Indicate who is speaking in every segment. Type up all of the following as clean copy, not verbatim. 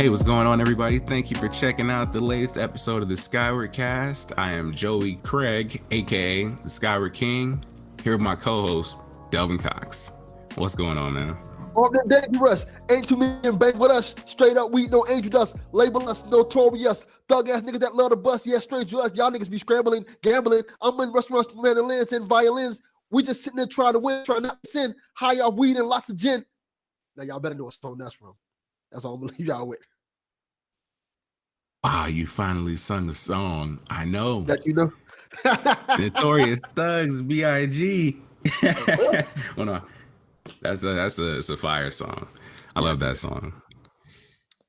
Speaker 1: Hey, what's going on, everybody? Thank you for checking out the latest episode of the Skyward Cast. I am Joey Craig, aka the Skyward King, here with my co-host, Delvin Cox. What's going on, man?
Speaker 2: On the dangerous, ain't too many bang with us. Straight up, we no angel dust. Label us notorious. Thug ass niggas that love the bus. Yeah, straight to us. Y'all niggas be scrambling, gambling. I'm in restaurants with mandolins and violins. We just sitting there trying to win, trying not to sin. High off weed and lots of gin. Now y'all better know what song that's from. That's all I'm gonna leave y'all with.
Speaker 1: Wow, you finally sung the song. I know.
Speaker 2: That you know.
Speaker 1: Notorious Thugs, B.I.G. Well, no, that's a fire song. I love that song.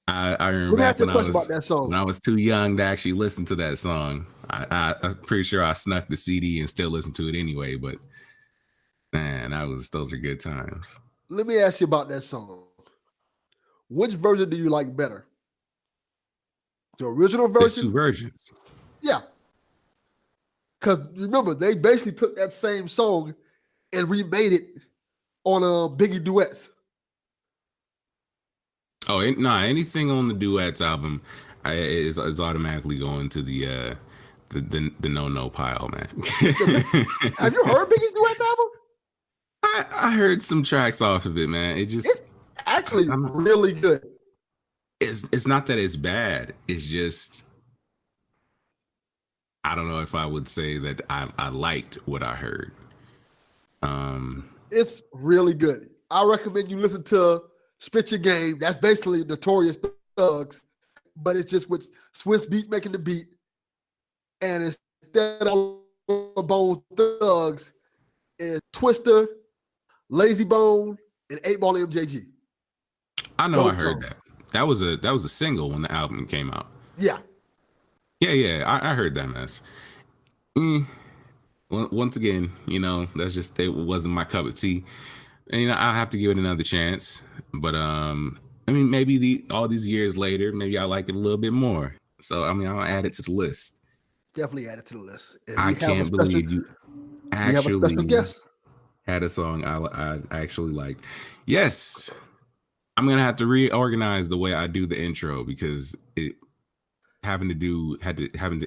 Speaker 1: I remember back when I was too young to actually listen to that song. I'm pretty sure I snuck the CD and still listen to it anyway. But man, those are good times.
Speaker 2: Let me ask you about that song. Which version do you like better? The original version?
Speaker 1: There's two versions.
Speaker 2: Yeah. Because remember, they basically took that same song and remade it on Biggie duets.
Speaker 1: Oh, anything on the duets album is automatically going to the no pile, man.
Speaker 2: Have you heard Biggie's duets album?
Speaker 1: I heard some tracks off of it, man.
Speaker 2: It's actually really good.
Speaker 1: It's not that it's bad. It's just I don't know if I would say that I liked what I heard.
Speaker 2: It's really good. I recommend you listen to Spit Your Game. That's basically Notorious Thugs, but it's just with Swiss Beat making the beat, and instead of Bone Thugs, it's Twister, Lazy Bone, and 8 Ball MJG.
Speaker 1: I know I heard that. That was a single when the album came out.
Speaker 2: Yeah.
Speaker 1: I heard that mess. Once again, that's just it wasn't my cup of tea. And I'll have to give it another chance. But maybe all these years later, maybe I like it a little bit more. So I'll add it to the list.
Speaker 2: Definitely add it to the list.
Speaker 1: I can't believe you actually had a song I actually like. Yes. I'm gonna have to reorganize the way I do the intro because having to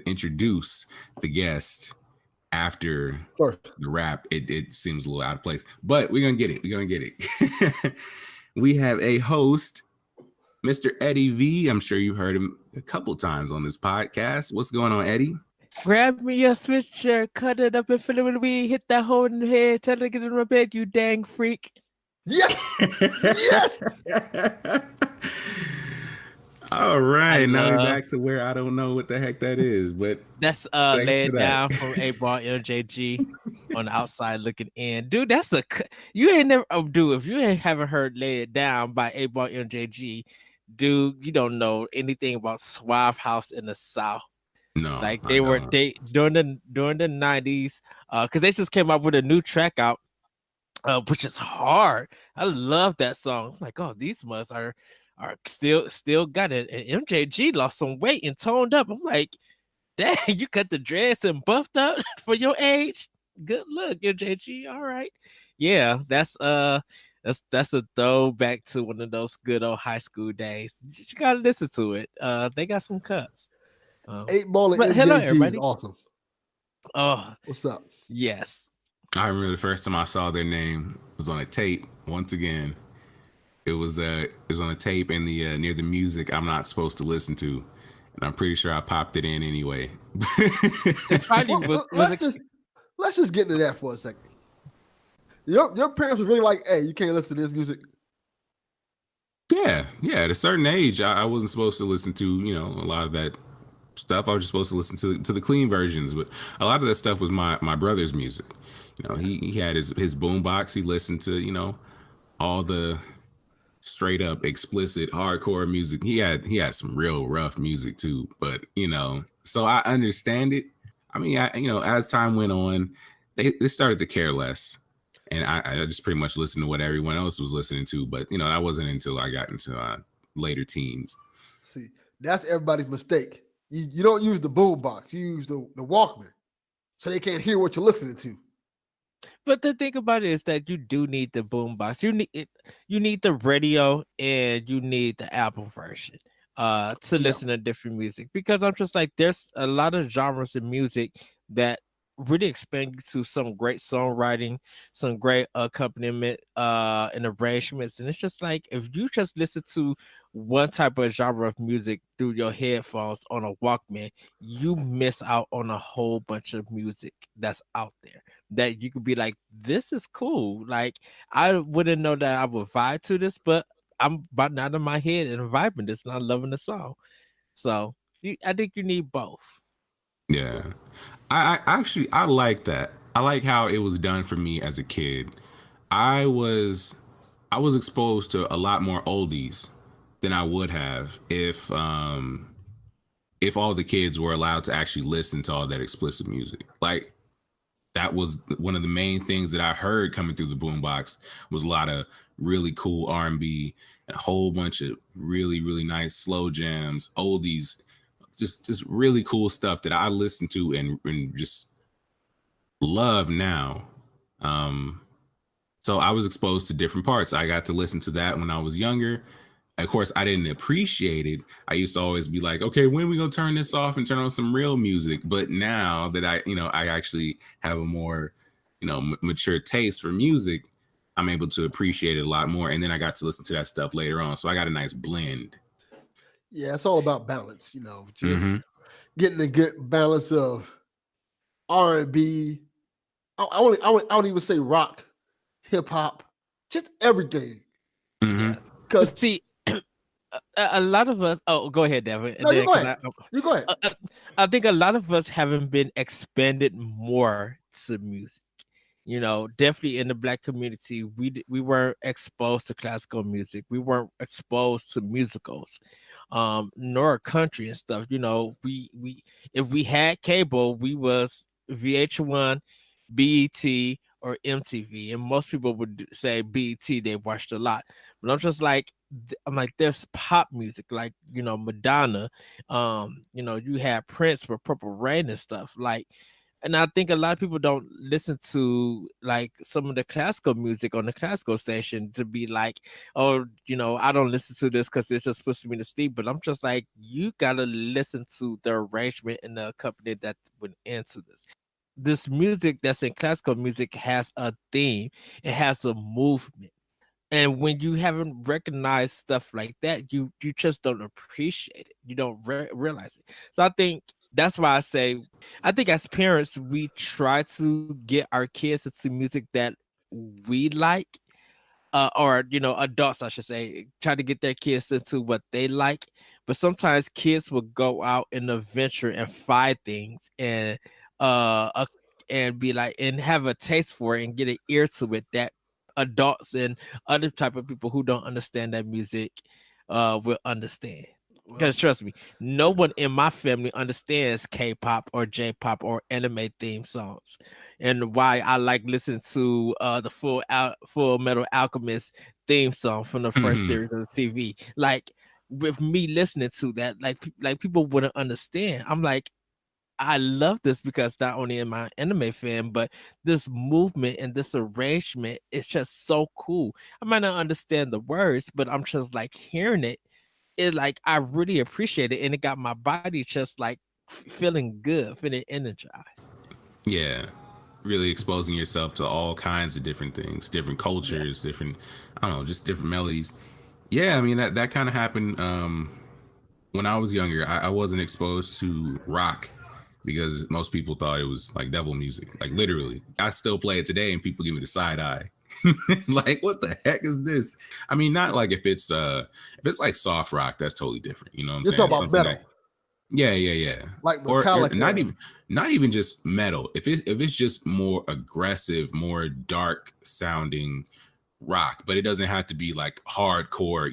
Speaker 1: introduce the guest after the rap, it seems a little out of place. But we're gonna get it. We have a host, Mr. Eddie V. I'm sure you've heard him a couple times on this podcast. What's going on, Eddie?
Speaker 3: Grab me your switcher, cut it up and fill it with weed, hit that hole in the head, tell her to get in my bed, you dang freak.
Speaker 2: Yes. Yes.
Speaker 1: All right. Now we're back to where I don't know what the heck that is, but
Speaker 3: that's laid down from 8 Ball MJG on the outside looking in. Dude, if you haven't heard Lay It Down by 8 Ball MJG, dude, you don't know anything about Suave House in the South.
Speaker 1: No,
Speaker 3: like they during the 90s, because they just came out with a new track out. Which is hard. I love that song. I'm like, oh, these musts are still got it. And MJG lost some weight and toned up. I'm like, dang, you cut the dreads and buffed up for your age. Good look, MJG. All right, yeah, that's a throwback to one of those good old high school days. You gotta listen to it. They got some cuts.
Speaker 2: 8 Ball and MJG
Speaker 3: hello, everybody.
Speaker 2: is awesome.
Speaker 3: Oh,
Speaker 2: what's up?
Speaker 3: Yes.
Speaker 1: I remember the first time I saw their name was on a tape. Once again, it was on a tape in the near the music I'm not supposed to listen to, and I'm pretty sure I popped it in anyway.
Speaker 2: Let's just get into that for a second. Your parents were really like, "Hey, you can't listen to this music."
Speaker 1: Yeah. At a certain age, I wasn't supposed to listen to a lot of that stuff. I was just supposed to listen to the clean versions, but a lot of that stuff was my brother's music. He had his boombox. He listened to all the straight up explicit hardcore music. He had some real rough music too, but so I understand it. As time went on, they started to care less, and I just pretty much listened to what everyone else was listening to. But that wasn't until I got into later teens.
Speaker 2: See, that's everybody's mistake. You don't use the boombox. You use the Walkman, so they can't hear what you're listening to.
Speaker 3: But the thing about it is that you do need the boombox. You need the radio, and you need the album version. to
Speaker 2: Yeah.
Speaker 3: listen to different music, because I'm just like, there's a lot of genres of music that really expand you to some great songwriting, some great accompaniment and arrangements. And it's just like, if you just listen to one type of genre of music through your headphones on a Walkman, you miss out on a whole bunch of music that's out there that you could be like, this is cool. Like, I wouldn't know that I would vibe to this, but I'm about out of my head and vibing this, and I'm loving the song. So I think you need both.
Speaker 1: Yeah. I actually I like that. I like how it was done for me as a kid. I was I was exposed to a lot more oldies than I would have if all the kids were allowed to actually listen to all that explicit music. Like, that was one of the main things that I heard coming through the boombox, was a lot of really cool R&B and a whole bunch of really nice slow jams, oldies, just really cool stuff that I listen to and just love now. Um, so I was exposed to different parts. I got to listen to that when I was younger. Of course, I didn't appreciate it. I used to always be like, okay, when are we gonna turn this off and turn on some real music? But now that I actually have a more, mature taste for music, I'm able to appreciate it a lot more. And then I got to listen to that stuff later on. So I got a nice blend.
Speaker 2: Yeah, it's all about balance, just
Speaker 1: Mm-hmm.
Speaker 2: getting a good balance of R&B. I don't even say rock, hip hop, just everything.
Speaker 1: Mm-hmm.
Speaker 3: Yeah.
Speaker 2: Because
Speaker 3: But see, a lot of us. Oh, go ahead, Devin. And
Speaker 2: no, you
Speaker 3: then,
Speaker 2: go
Speaker 3: 'cause
Speaker 2: ahead. You go ahead.
Speaker 3: I think a lot of us haven't been expanded more to music. Definitely in the Black community, we weren't exposed to classical music. We weren't exposed to musicals, nor country and stuff. We if we had cable, we was VH1, BET, or MTV, and most people would say BET. They watched a lot, but I'm like, there's pop music, like Madonna. You had Prince for Purple Rain and stuff like. And I think a lot of people don't listen to like some of the classical music on the classical station to be like, oh, I don't listen to this because it's just puts me to sleep. But I'm just like, you gotta listen to the arrangement and the accompaniment that went into this. This music that's in classical music has a theme, it has a movement. And when you haven't recognized stuff like that, you just don't appreciate it. You don't realize it. So I think that's why I think as parents, we try to get our kids into music that we like, or adults, I should say, try to get their kids into what they like. But sometimes kids will go out in a venture and find things uh, uh and be like, and have a taste for it and get an ear to it that adults and other type of people who don't understand that music will understand.
Speaker 2: Well,
Speaker 3: Because trust me, no one in my family understands K-pop or J-pop or anime theme songs, and why I like listening to the Full Metal Alchemist theme song from the first
Speaker 1: Mm-hmm.
Speaker 3: series of the TV. Like, with me listening to that, like people wouldn't understand. I'm like, I love this because not only am I an anime fan, but this movement and this arrangement is just so cool. I might not understand the words, but I'm just like hearing it. It like I really appreciate it, and it got my body just like feeling good, feeling energized.
Speaker 1: Yeah. Really exposing yourself to all kinds of different things, different
Speaker 3: Yes.
Speaker 1: cultures, different, I don't know, just different melodies. Yeah, I mean that kind of happened when I was younger. I wasn't exposed to rock because most people thought it was like devil music. Like, literally, I still play it today, and people give me the side eye. Like, what the heck is this? I mean, not like if it's like soft rock, that's totally different. You know what I'm
Speaker 2: you're
Speaker 1: saying?
Speaker 2: talking about
Speaker 1: Something
Speaker 2: metal,
Speaker 1: that, yeah.
Speaker 2: like
Speaker 1: Or not
Speaker 2: Metallica.
Speaker 1: even not even just metal. If it's just more aggressive, more dark sounding rock, but it doesn't have to be like hardcore,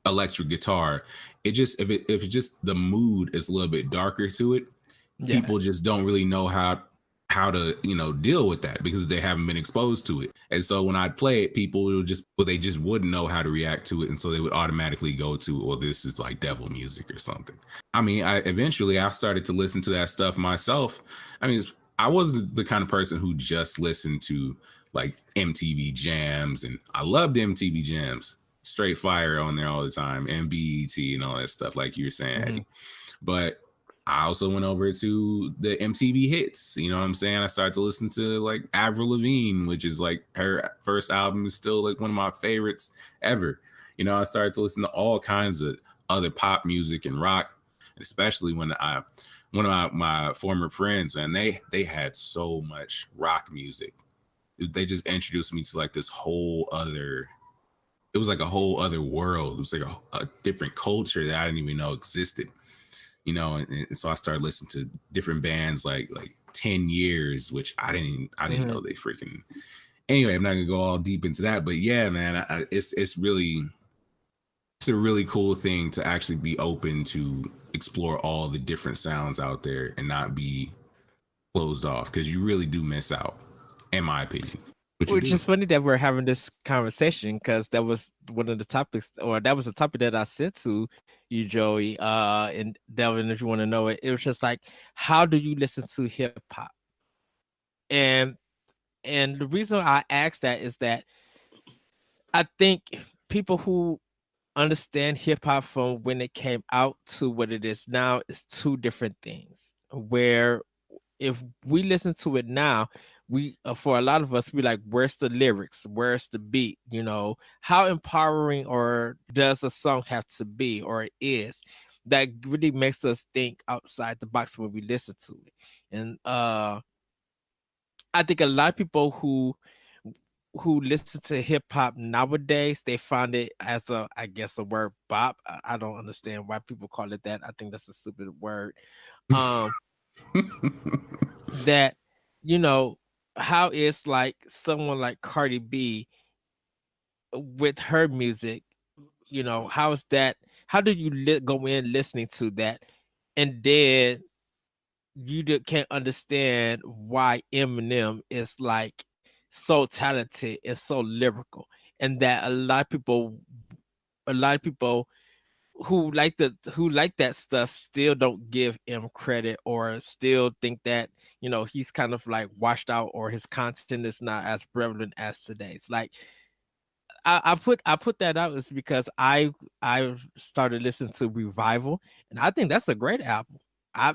Speaker 1: electric guitar. It just if it's just the mood is a little bit darker to it, people
Speaker 3: Yes.
Speaker 1: just don't really know how to deal with that because they haven't been exposed to it. And so when I'd play it, people would they just wouldn't know how to react to it, and so they would automatically go to, well, this is like devil music or something. I mean, I started to listen to that stuff myself. I mean, I wasn't the kind of person who just listened to like MTV jams, and I loved MTV jams. straight fire on there all the time, and BET and all that stuff, like you were saying, Eddie. But I also went over to the MTV hits. You know what I'm saying? I started to listen to like Avril Lavigne, which is like her first album is still like one of my favorites ever. You know, I started to listen to all kinds of other pop music and rock, especially when one of my former friends, man, they had so much rock music. They just introduced me to like this whole other. It was like a whole other world. It was like a different culture that I didn't even know existed. You know, and so I started listening to different bands like 10 Years, which I didn't know they freaking. Anyway, I'm not gonna go all deep into that, but yeah, man, it's a really cool thing to actually be open to explore all the different sounds out there and not be closed off, because you really do miss out, in my opinion.
Speaker 3: Which is funny that we're having this conversation, because that was one of the topics, or that was the topic that I sent to you, Joey, and Delvin, if you want to know it. It was just like, how do you listen to hip hop? And the reason I asked that is that I think people who understand hip hop from when it came out to what it is now is two different things. Where if we listen to it now, we for a lot of us, we like, where's the lyrics, where's the beat, you know, how empowering or does a song have to be, or it is, that really makes us think outside the box when we listen to it. And I think a lot of people who listen to hip hop nowadays, they find it as a, I guess, a word bop. I don't understand why people call it that. I think that's a stupid word. That, you know, how is like someone like Cardi B with her music, you know, how is that? How do you go in listening to that, and then you can't understand why Eminem is like so talented and so lyrical, and that a lot of people who like that stuff still don't give him credit, or still think that, you know, he's kind of like washed out, or his content is not as prevalent as today's. Like I put that out is because I started listening to Revival, and I think that's a great album. I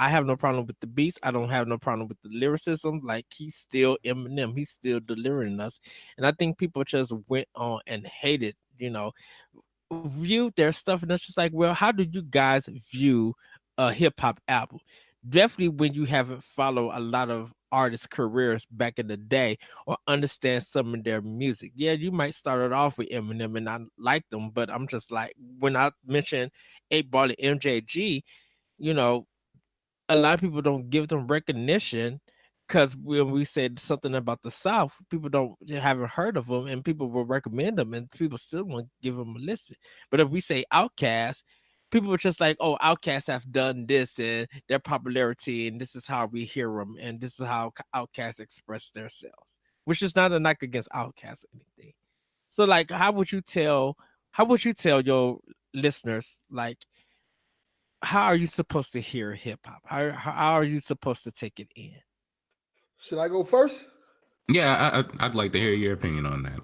Speaker 3: have no problem with the beats. I don't have no problem with the lyricism. Like, he's still Eminem. He's still delivering us. And I think people just went on and hated, viewed their stuff, and it's just like, well, how do you guys view a hip hop album? Definitely when you haven't followed a lot of artists' careers back in the day, or understand some of their music. Yeah, you might start it off with Eminem and I like them, but I'm just like, when I mentioned 8 Ball and MJG, a lot of people don't give them recognition, because when we said something about the South, people haven't heard of them, and people will recommend them, and people still won't give them a listen. But if we say Outkast, people are just like, oh, Outkast have done this, and their popularity, and this is how we hear them, and this is how Outkast express themselves, which is not a knock against Outkast or anything. So, like, how would you tell your listeners, like, how are you supposed to hear hip hop? How are you supposed to take it in?
Speaker 2: Should I go first?
Speaker 1: Yeah, I'd like to hear your opinion on that.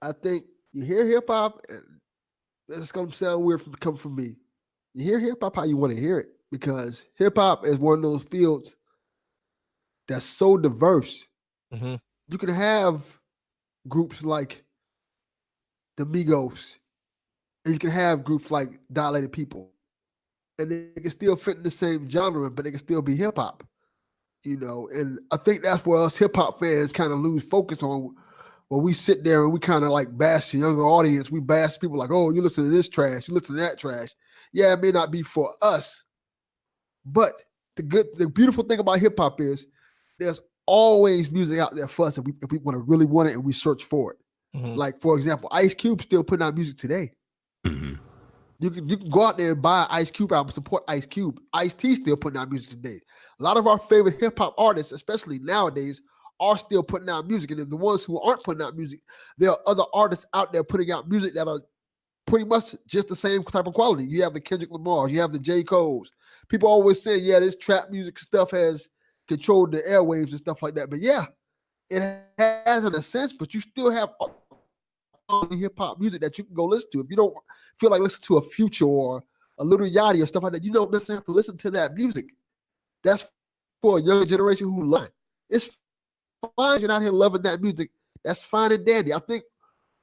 Speaker 2: I think you hear hip hop, and it's going to sound weird coming from me. You hear hip hop how you want to hear it, because hip hop is one of those fields that's so diverse.
Speaker 3: Mm-hmm.
Speaker 2: You can have groups like the Migos, and you can have groups like Dilated People, and they can still fit in the same genre, but they can still be hip hop. And I think that's where us hip hop fans kind of lose focus on, where we sit there and we kind of like bash the younger audience. We bash people like, oh, you listen to this trash, you listen to that trash. Yeah, it may not be for us, but the beautiful thing about hip hop is there's always music out there for us if we really want it and we search for it.
Speaker 3: Mm-hmm.
Speaker 2: Like, for example, Ice Cube still putting out music today.
Speaker 1: Mm-hmm.
Speaker 2: You can go out there and buy an Ice Cube album, support Ice Cube. Ice-T still putting out music today. A lot of our favorite hip-hop artists, especially nowadays, are still putting out music. And the ones who aren't putting out music, there are other artists out there putting out music that are pretty much just the same type of quality. You have the Kendrick Lamars, you have the J. Cole's. People always say, yeah, this trap music stuff has controlled the airwaves and stuff like that. But yeah, it has in a sense, but you still have quality hip hop music that you can go listen to. If you don't feel like listening to a Future or a Little Yachty or stuff like that, you don't necessarily have to listen to that music. That's for a younger generation who love it. It's fine you're out here loving that music. That's fine and dandy. I think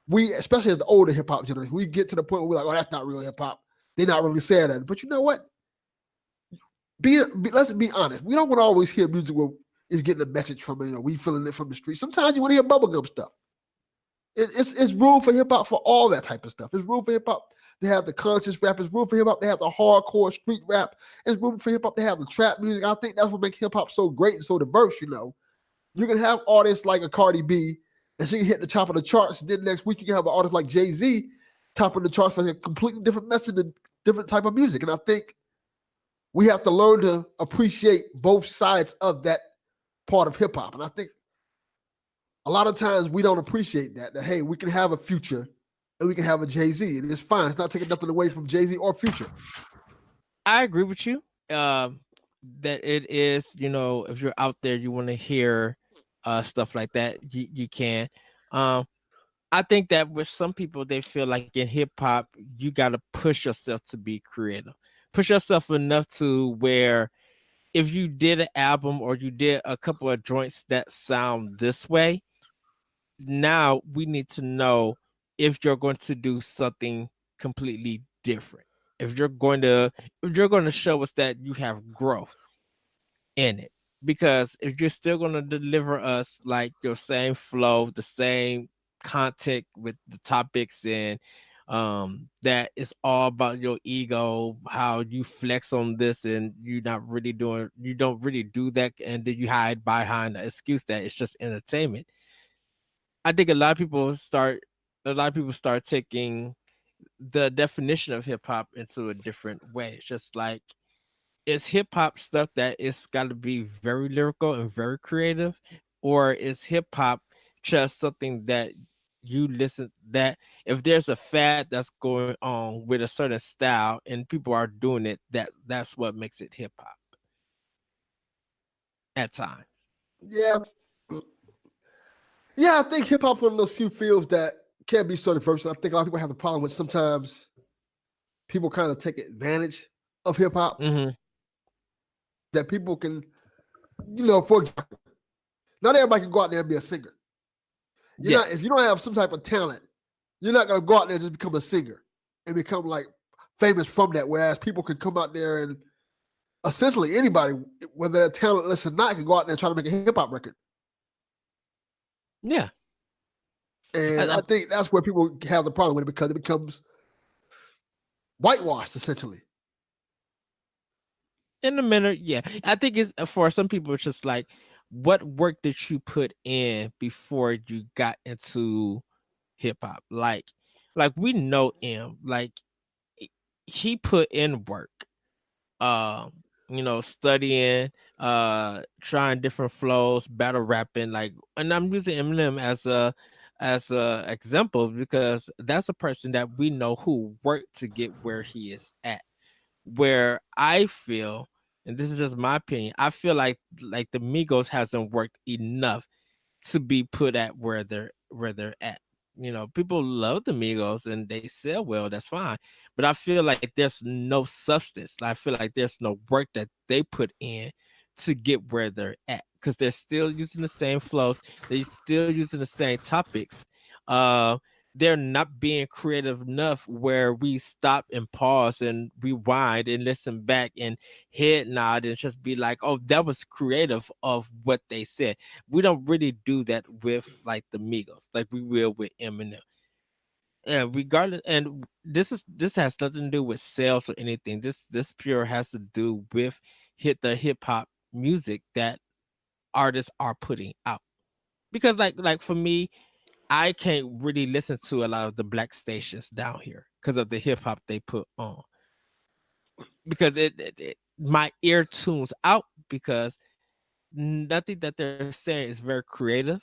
Speaker 2: we, especially as the older hip hop generation, we get to the point where we're like, oh, that's not real hip hop. They're not really saying that. But you know what? Let's be honest. We don't want to always hear music where it's getting a message from it. We feeling it from the street. Sometimes you want to hear bubblegum stuff. It's room for hip hop for all that type of stuff. It's room for hip hop to have the conscious rap. It's room for hip hop to have the hardcore street rap. It's room for hip hop to have the trap music. I think that's what makes hip hop so great and so diverse. You can have artists like a Cardi B, and she can hit the top of the charts. Then next week you can have an artist like Jay-Z topping the charts for a completely different message and different type of music. And I think we have to learn to appreciate both sides of that part of hip hop. And I think a lot of times we don't appreciate that hey, we can have a Future and we can have a Jay-Z, and it's fine. It's not taking nothing away from Jay-Z or Future.
Speaker 3: I agree with you. That it is, if you're out there, you want to hear stuff like that, you can. I think that with some people, they feel like in hip hop, you got to push yourself to be creative. Push yourself enough to where if you did an album or you did a couple of joints that sound this way, now we need to know if you're going to do something completely different. If you're going to show us that you have growth in it. Because if you're still going to deliver us like your same flow, the same content with the topics, and that is all about your ego, how you flex on this, and you don't really do that, and then you hide behind the excuse that it's just entertainment. I think a lot of people start taking the definition of hip hop into a different way. It's just like, is hip hop stuff that it's got to be very lyrical and very creative, or is hip hop just something that you listen, that if there's a fad that's going on with a certain style and people are doing it, that's what makes it hip hop at times.
Speaker 2: Yeah. Yeah, I think hip hop is one of those few fields that can be so diverse. And I think a lot of people have the problem with sometimes people kind of take advantage of hip hop.
Speaker 3: Mm-hmm.
Speaker 2: That people can, for example, not everybody can go out there and be a singer. If you don't have some type of talent, you're not going to go out there and just become a singer and become like famous from that. Whereas people can come out there and essentially anybody, whether they're talentless or not, can go out there and try to make a hip hop record.
Speaker 3: Yeah.
Speaker 2: And I think that's where people have the problem with it, because it becomes whitewashed essentially.
Speaker 3: In a minute, yeah. I think it's for some people, it's just like, what work did you put in before you got into hip hop? Like we know him, like he put in work, studying, trying different flows, battle rapping, and I'm using Eminem as a example because that's a person that we know who worked to get where he is at. Where I feel, and this is just my opinion, I feel like the Migos hasn't worked enough to be put at where they're at. People love the Migos and they sell well, that's fine. But I feel like there's no substance. I feel like there's no work that they put in to get where they're at, because they're still using the same flows, they're still using the same topics. They're not being creative enough where we stop and pause and rewind and listen back and head nod and just be like, oh, that was creative of what they said. We don't really do that with like the Migos, like we will with Eminem. And regardless, and this has nothing to do with sales or anything. This pure has to do with the hip hop music that artists are putting out. Because like for me, I can't really listen to a lot of the black stations down here because of the hip hop they put on. Because it my ear tunes out, because nothing that they're saying is very creative,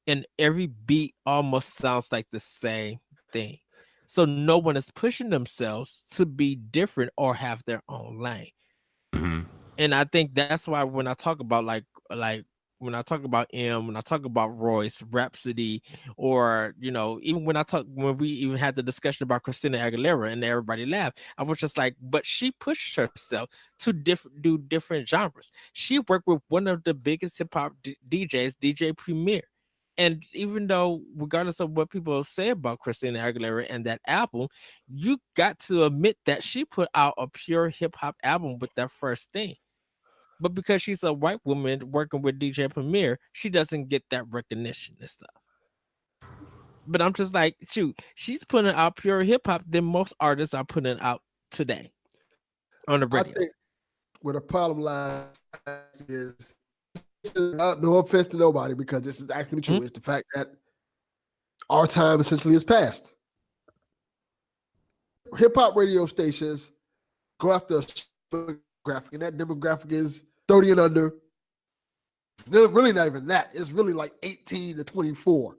Speaker 3: and every beat almost sounds like the same thing. So no one is pushing themselves to be different or have their own lane.
Speaker 1: Mm-hmm.
Speaker 3: And I think that's why when I talk about like when I talk about M, when I talk about Royce, Rhapsody, or even when we even had the discussion about Christina Aguilera and everybody laughed, I was just like, but she pushed herself to do different genres. She worked with one of the biggest hip hop DJs, DJ Premier. And even though, regardless of what people say about Christina Aguilera and that album, you got to admit that she put out a pure hip hop album with that first thing. But because she's a white woman working with DJ Premier, she doesn't get that recognition and stuff. But I'm just like, shoot, she's putting out pure hip hop than most artists are putting out today on the radio.
Speaker 2: I think where the problem lies is, no offense to nobody, because this is actually true, is the fact that our time essentially is past. Hip hop radio stations go after a demographic, and that demographic is 30 and under. They're really not even that. It's really like 18 to 24.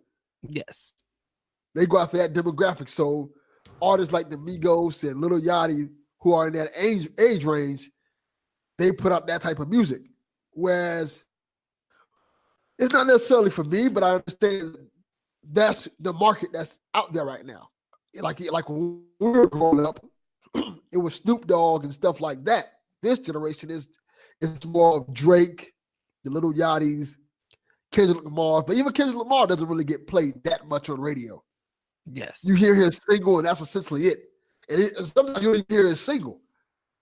Speaker 3: Yes.
Speaker 2: They go after that demographic. So artists like the Migos and Lil Yachty, who are in that age range, they put up that type of music. Whereas it's not necessarily for me, but I understand that's the market that's out there right now. Like when we were growing up, it was Snoop Dogg and stuff like that. This generation is more of Drake, the Lil Yachty's, Kendrick Lamar. But even Kendrick Lamar doesn't really get played that much on radio.
Speaker 3: Yes.
Speaker 2: You hear his single, and that's essentially it. And sometimes you don't even hear his single.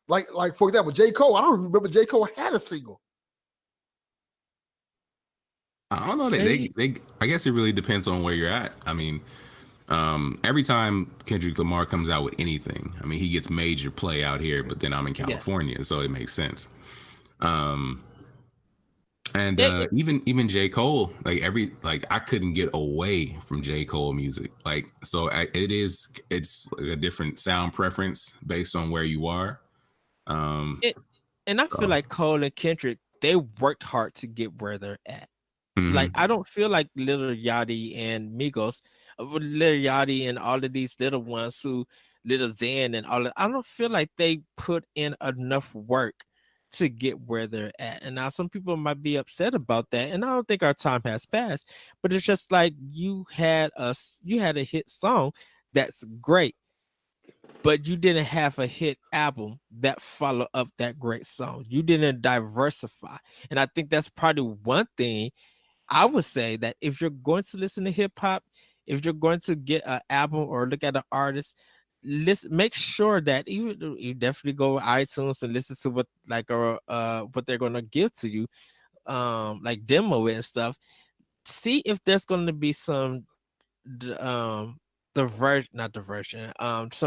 Speaker 2: Like for example, J. Cole. I don't remember J. Cole had a single.
Speaker 1: I don't know. They I guess it really depends on where you're at. I mean, every time Kendrick Lamar comes out with anything, I mean, he gets major play out here, but then I'm in California, so it makes sense. Even J. Cole, I couldn't get away from J. Cole music. It's like a different sound preference based on where you are.
Speaker 3: And I feel like Cole and Kendrick, they worked hard to get where they're at.
Speaker 1: Mm-hmm.
Speaker 3: Like, I don't feel like Lil Yachty and Migos, Lil Yachty and all of these little ones who, Lil Xan and all that, I don't feel like they put in enough work to get where they're at. And now some people might be upset about that, and I don't think our time has passed, but it's just like you had a hit song that's great, but you didn't have a hit album that followed up that great song. You didn't diversify. And I think that's probably one thing I would say, that if you're going to listen to hip hop, if you're going to get an album or look at an artist, make sure that you definitely go to iTunes and listen to what they're going to give to you, like demo it and stuff. See if there's going to be some some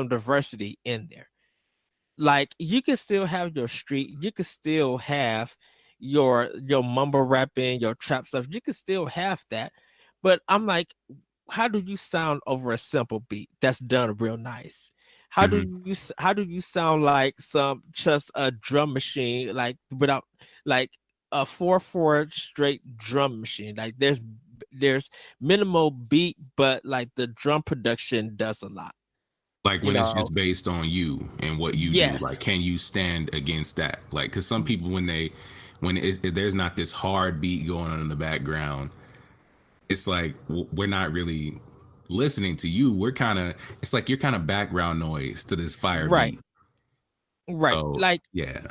Speaker 3: diversity in there. Like, you can still have your street, you can still have your mumble rapping, your trap stuff, you can still have that. But I'm like, how do you sound over a simple beat that's done real nice? How do you sound like just a drum machine, like without like a 4/4 straight drum machine? Like, there's minimal beat, but like the drum production does a lot.
Speaker 1: Like, when it's just based on you and what you do, like, can you stand against that? Like, because some people, when there's not this hard beat going on in the background, it's like, we're not really listening to you. It's like you're kind of background noise to this fire beat.
Speaker 3: Right.
Speaker 1: So,
Speaker 3: like,
Speaker 1: yeah.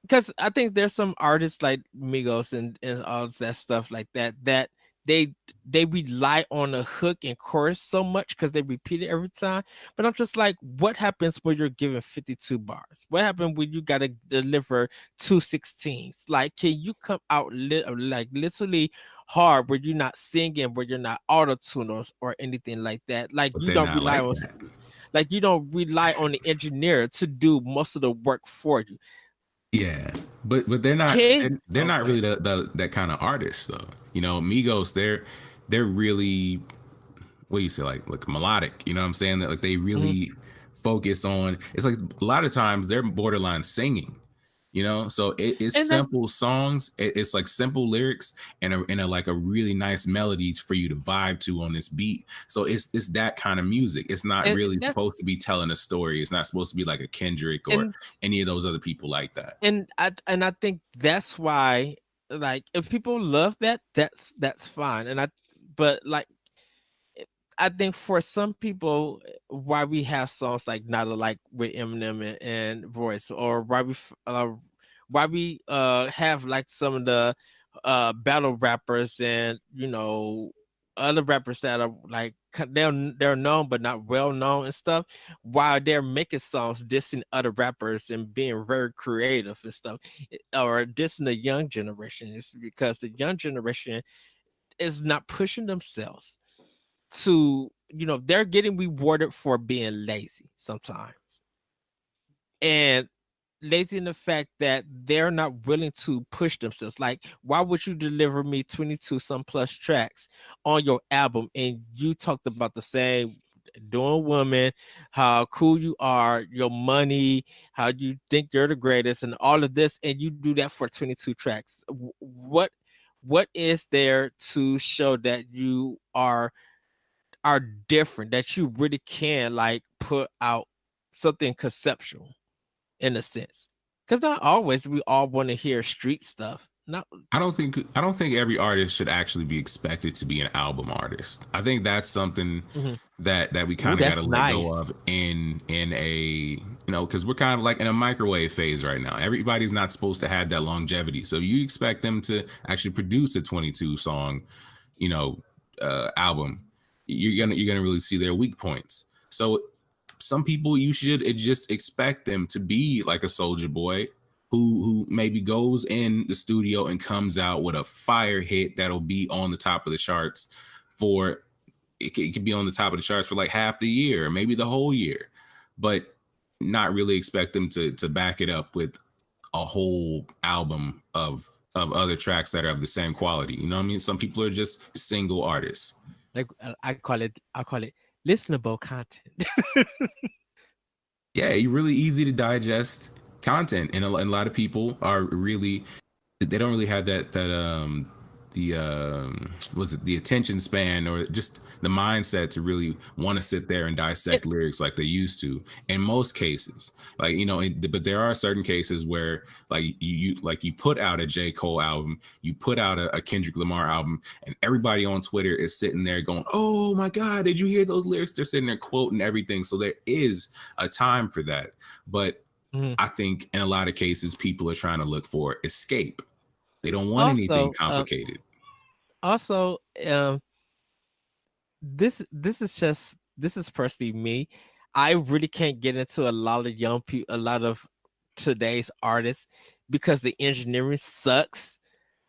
Speaker 3: Because I think there's some artists like Migos and all that stuff like that they rely on a hook and chorus so much because they repeat it every time. But I'm just like, what happens when you're given 52 bars? What happens when you got to deliver 2/16? Like, can you come out literally hard where you're not singing, where you're not auto-tuners or anything like that? Like, you don't rely on you don't rely on the engineer to do most of the work for you.
Speaker 1: Yeah, but they're not they're not really that kind of artist though. Migos, they're really, what do you say, like melodic. You know what I'm saying? That, like, they really focus on. It's like a lot of times they're borderline singing. So it's simple songs. It's like simple lyrics and a like a really nice melodies for you to vibe to on this beat. So it's that kind of music. It's not really supposed to be telling a story. It's not supposed to be like a Kendrick or any of those other people like that.
Speaker 3: And I think that's why like if people love that, that's fine. But like I think for some people, why we have songs like "Not Alike" with Eminem and Royce, or why we have like some of the battle rappers and other rappers that are like they're known but not well known and stuff, while they're making songs dissing other rappers and being very creative and stuff, or dissing the young generation, is because the young generation is not pushing themselves to, they're getting rewarded for being lazy sometimes, and lazy in the fact that they're not willing to push themselves. Like, why would you deliver me 22 some plus tracks on your album and you talked about the same doing women, how cool you are, your money, how you think you're the greatest, and all of this, and you do that for 22 tracks? What is there to show that you are different, that you really can like put out something conceptual in a sense? Because not always we all want to hear street stuff. Not
Speaker 1: I don't think every artist should actually be expected to be an album artist. I think that's something
Speaker 3: Mhm.
Speaker 1: that we
Speaker 3: Ooh,
Speaker 1: kind of got
Speaker 3: that's
Speaker 1: to let
Speaker 3: nice.
Speaker 1: go of in a because we're kind of like in a microwave phase right now. Everybody's not supposed to have that longevity. So you expect them to actually produce a 22 song, you know, album. You're gonna really see their weak points. So some people you should just expect them to be like a Soulja Boy who maybe goes in the studio and comes out with a fire hit that'll be on the top of the charts for it could be on the top of the charts for like half the year, maybe the whole year, but not really expect them to back it up with a whole album of other tracks that are of the same quality. You know what I mean? Some people are just single artists.
Speaker 3: Like I call it listenable content.
Speaker 1: Yeah, you're really easy to digest content, and a lot of people are really they don't really have that was it the attention span or just the mindset to really want to sit there and
Speaker 3: It,
Speaker 1: dissect lyrics like they used to in most cases. Like but there are certain cases where like you put out a J. Cole album, you put out a Kendrick Lamar album, and everybody on Twitter is sitting there going, oh my god, did you hear those lyrics? They're sitting there quoting everything. So there is a time for that, but
Speaker 3: mhm.
Speaker 1: I think in a lot of cases people are trying to look for escape. They don't want anything
Speaker 3: Also,
Speaker 1: complicated.
Speaker 3: also, this is personally me. I really can't get into a lot of young people, a lot of today's artists, because the engineering sucks.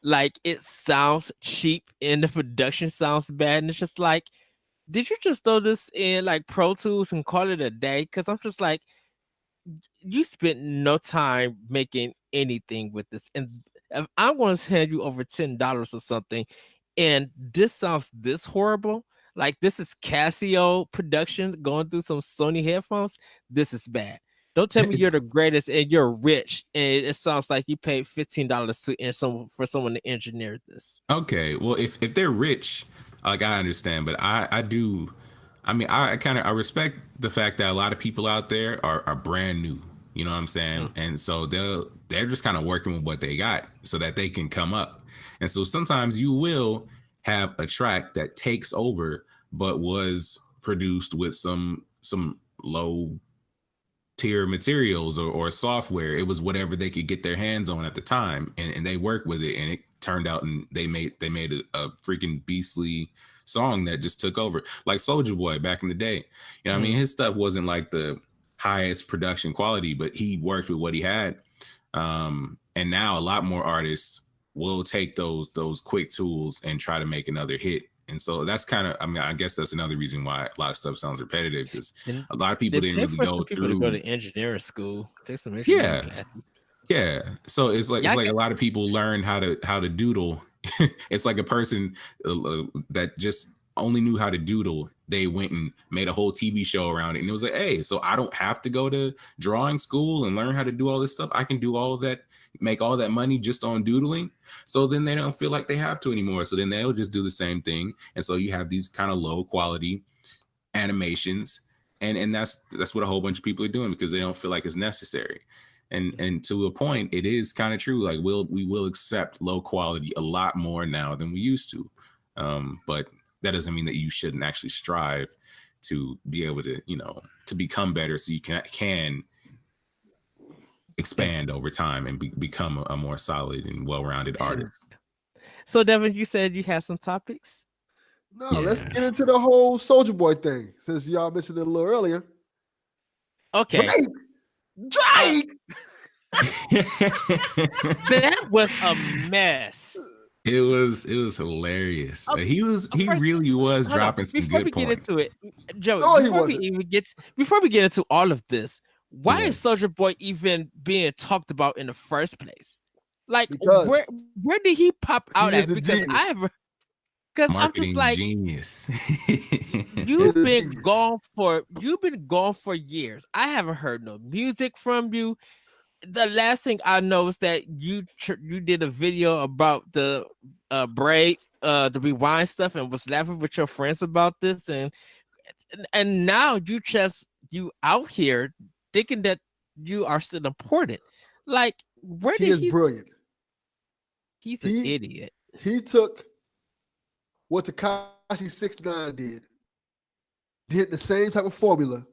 Speaker 3: Like, it sounds cheap and the production sounds bad, and it's just like, did you just throw this in like Pro Tools and call it a day? Because I'm just like, you spent no time making anything with this, and if I want to hand you over $10 or something, and this sounds this horrible, like this is Casio production going through some Sony headphones, this is bad. Don't tell me you're the greatest and you're rich, and it sounds like you paid $15 to for someone to engineer this.
Speaker 1: Okay, well, if they're rich, like I understand, but I do. I mean, I kind of I respect the fact that a lot of people out there are brand new. You know what I'm saying?
Speaker 3: Mm.
Speaker 1: And so they're just kind of working with what they got so that they can come up. And so sometimes you will have a track that takes over, but was produced with some low tier materials or software. It was whatever they could get their hands on at the time, and they worked with it, and it turned out, and they made a freaking beastly song that just took over. Like Soulja Boy back in the day, you know what I mean?
Speaker 3: Mm.
Speaker 1: His stuff wasn't like the highest production quality, but he worked with what he had. And now a lot more artists will take those quick tools and try to make another hit. And so that's kind of, I mean, I guess that's another reason why a lot of stuff sounds repetitive, because
Speaker 3: And
Speaker 1: a lot of people
Speaker 3: they
Speaker 1: didn't
Speaker 3: pay
Speaker 1: really
Speaker 3: for some
Speaker 1: go
Speaker 3: people to go
Speaker 1: through.
Speaker 3: to engineering school, take some engineering
Speaker 1: Yeah,
Speaker 3: classes.
Speaker 1: yeah. So it's
Speaker 3: Yeah,
Speaker 1: like a lot of people learn how to doodle. It's like a person that just only knew how to doodle. They went and made a whole TV show around it, and it was like, hey, so I don't have to go to drawing school and learn how to do all this stuff. I can do all of that, make all that money just on doodling. So then they don't feel like they have to anymore. So then they'll just do the same thing, and so you have these kind of low quality animations, and that's what a whole bunch of people are doing because they don't feel like it's necessary. And to a point, it is kind of true. Like we will accept low quality a lot more now than we used to. But that doesn't mean that you shouldn't actually strive to be able to, to become better so you can expand over time and become a more solid and well-rounded artist.
Speaker 3: So, Devin, you said you had some topics?
Speaker 2: No, let's get into the whole Soulja Boy thing, since y'all mentioned it a little earlier.
Speaker 3: Okay.
Speaker 2: Drake!
Speaker 3: That was a mess.
Speaker 1: It was hilarious. He really was dropping some good points. Before we get into it,
Speaker 3: Joey, before we get into all of this, why is Soulja Boy even being talked about in the first place? Like, where did he pop out at? Because I'm just like,
Speaker 1: genius.
Speaker 3: you've been gone for years. I haven't heard no music from you. The last thing I know is that you did a video about the braid, the rewind stuff, and was laughing with your friends about this, and now you out here thinking that you are still important. Like,
Speaker 2: he's brilliant.
Speaker 3: He's an idiot.
Speaker 2: He took what Tekashi 69 did the same type of formula,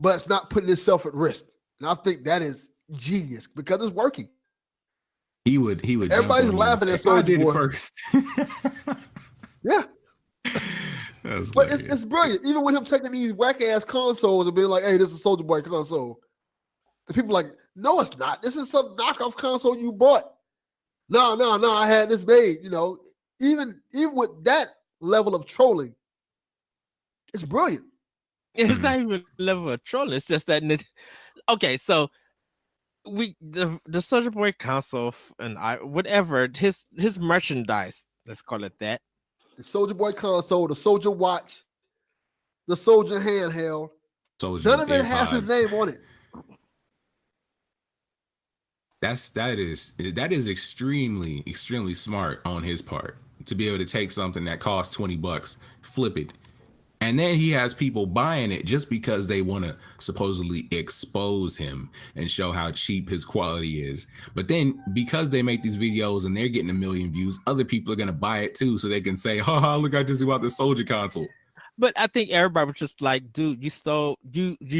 Speaker 2: but it's not putting himself at risk. And I think that is genius because it's working.
Speaker 1: He would.
Speaker 2: Everybody's laughing at Soulja Boy.
Speaker 1: I did it first.
Speaker 2: Yeah. But it's brilliant. Even with him taking these whack ass consoles and being like, "Hey, this is Soulja Boy console," and people are like, "No, it's not. This is some knockoff console you bought." No, I had this made. Even with that level of trolling, it's brilliant.
Speaker 3: It's not even a level of trolling. It's just that. Okay, so the Soulja Boy console and whatever his merchandise, let's call it that.
Speaker 2: The Soulja Boy console, the Soulja watch, the Soulja handheld. None of it has his name on it.
Speaker 1: That is extremely, extremely smart on his part to be able to take something that costs $20, flip it, and then he has people buying it just because they want to supposedly expose him and show how cheap his quality is. But then because they make these videos and they're getting 1 million views, other people are going to buy it too, so they can say, "Ha, look, I just about the Soulja console."
Speaker 3: But I think everybody was just like, dude, you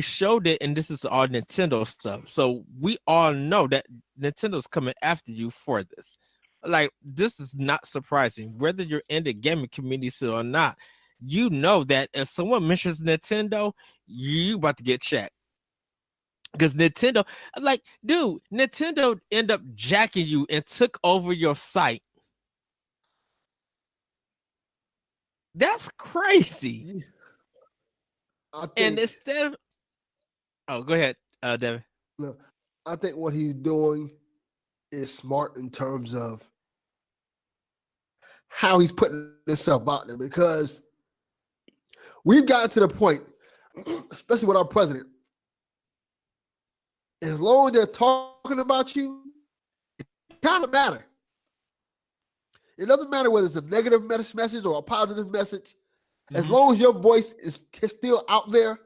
Speaker 3: showed it, and this is all Nintendo stuff. So we all know that Nintendo's coming after you for this. Like, this is not surprising. Whether you're in the gaming community still or not, you know that if someone mentions Nintendo, you about to get checked. Because Nintendo, like, dude, Nintendo end up jacking you and took over your site. That's crazy. And instead of, go ahead, Devin.
Speaker 2: Look, I think what he's doing is smart in terms of how he's putting himself out there, because we've gotten to the point, especially with our president, as long as they're talking about you, it kind of matters. It doesn't matter whether it's a negative message or a positive message. Mm-hmm. As long as your voice is still out there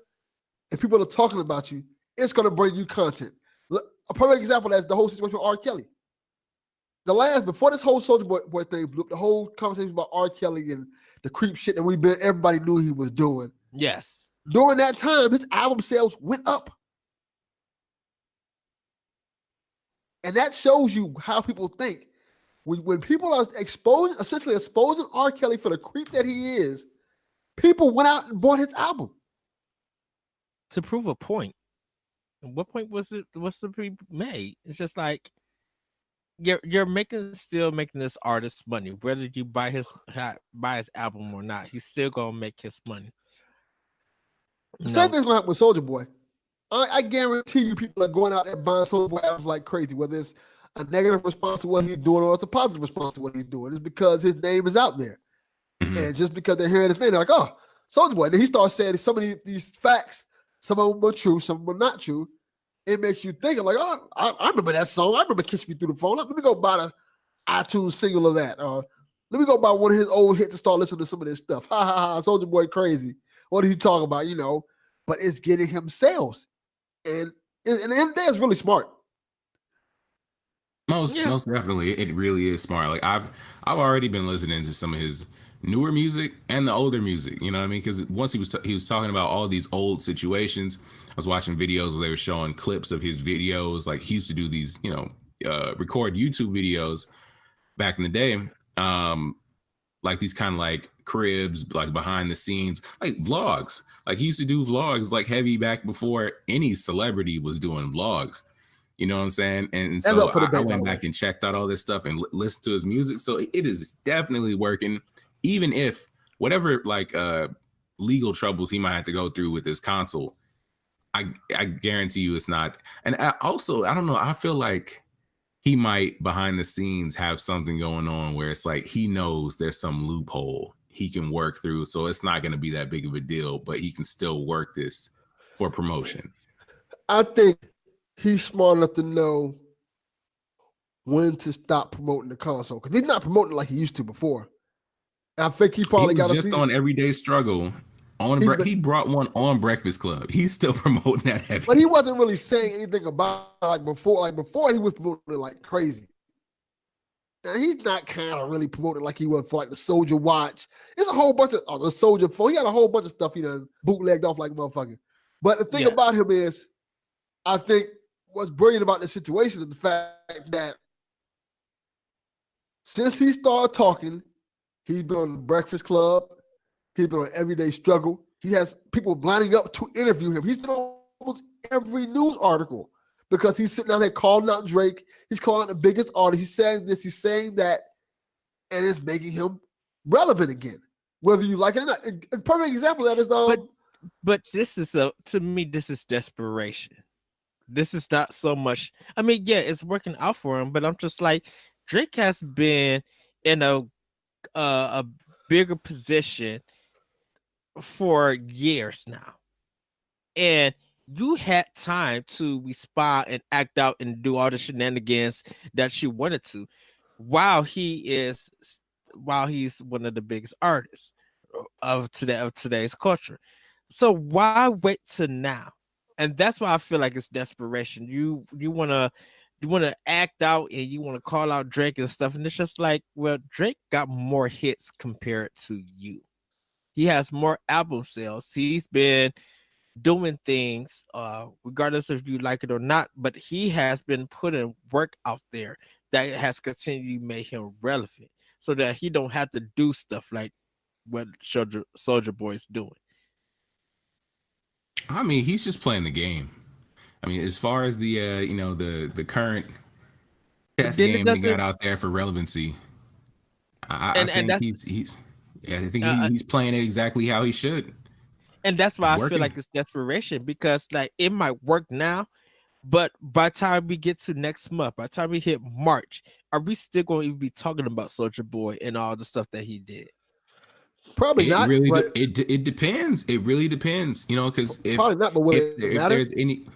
Speaker 2: and people are talking about you, it's going to bring you content. A perfect example is the whole situation with R. Kelly. Before this whole Soulja Boy thing blew up, the whole conversation about R. Kelly and the creep shit that everybody knew he was doing.
Speaker 3: Yes.
Speaker 2: During that time, his album sales went up. And that shows you how people think. When people are essentially exposing R. Kelly for the creep that he is, people went out and bought his album.
Speaker 3: To prove a point. And what point was it? What's the pre made? It's just like you're still making this artist money, whether you buy his album or not. He's still gonna make his money.
Speaker 2: Same thing's gonna happen with Soulja Boy. I guarantee you, people are going out there buying Soulja Boy albums like crazy, whether it's a negative response to what he's doing or it's a positive response to what he's doing. It's because his name is out there. Mm-hmm. And just because they're hearing his name, they're like, "Oh, Soulja Boy." Then he starts saying some of these facts, some of them are true, some of them are not true. It makes you think, like, "Oh, I remember that song. I remember Kiss Me Through the Phone. Let me go buy the iTunes single of that. Or let me go buy one of his old hits and start listening to some of this stuff. Ha, ha, ha, Soulja Boy crazy. What are you talking about, But it's getting him sales. And And the end of the day, it's really smart.
Speaker 1: Most definitely, it really is smart. Like I've already been listening to some of his newer music and the older music. You know what I mean? Because once he was talking about all these old situations. I was watching videos where they were showing clips of his videos. Like he used to do these, record YouTube videos back in the day. Like these kind of like cribs, like behind the scenes, like vlogs. Like he used to do vlogs like heavy back before any celebrity was doing vlogs. You know what I'm saying? And so I went back and checked out all this stuff and listened to his music. So it is definitely working, even if whatever like legal troubles he might have to go through with this console, I guarantee you it's not. And I don't know. I feel like he might behind the scenes have something going on where it's like he knows there's some loophole he can work through. So it's not going to be that big of a deal, but he can still work this for promotion.
Speaker 2: I think he's smart enough to know when to stop promoting the console because he's not promoting like he used to before. And I think he probably got
Speaker 1: just on Everyday Struggle. He brought one on Breakfast Club. He's still promoting that heavy.
Speaker 2: But he wasn't really saying anything about like before. Like before, he was promoting it like crazy. Now he's not kind of really promoting like he was for like the Soulja watch. It's a whole bunch of the Soulja phone. He got a whole bunch of stuff he done bootlegged off like a motherfucker. But the thing about him is, I think what's brilliant about this situation is the fact that since he started talking, he's been on the Breakfast Club. He's been on Everyday Struggle. He has people lining up to interview him. He's been on almost every news article because he's sitting out there calling out Drake. He's calling out the biggest artist. He's saying this, he's saying that, and it's making him relevant again, whether you like it or not. A perfect example of that is
Speaker 3: but this is to me, this is desperation. This is not so much. I mean, yeah, it's working out for him, but I'm just like, Drake has been in a bigger position for years now, and you had time to respond and act out and do all the shenanigans that you wanted to, while he's one of the biggest artists of today's culture. So why wait till now? And that's why I feel like it's desperation. You want to act out and you want to call out Drake and stuff, and it's just like, well, Drake got more hits compared to you. He has more album sales. He's been doing things, regardless if you like it or not, but he has been putting work out there that has continued to make him relevant, so that he don't have to do stuff like what Soulja Boy is doing.
Speaker 1: I mean, he's just playing the game. I mean, as far as the the current chess game he got out there for relevancy, I think he's playing it exactly how he should.
Speaker 3: And that's why I feel like it's desperation, because like it might work now, but by the time we get to next month, by the time we hit March, are we still going to even be talking about Soulja Boy and all the stuff that he did?
Speaker 2: Probably not.
Speaker 1: Really, it depends. It really depends, because if there's any,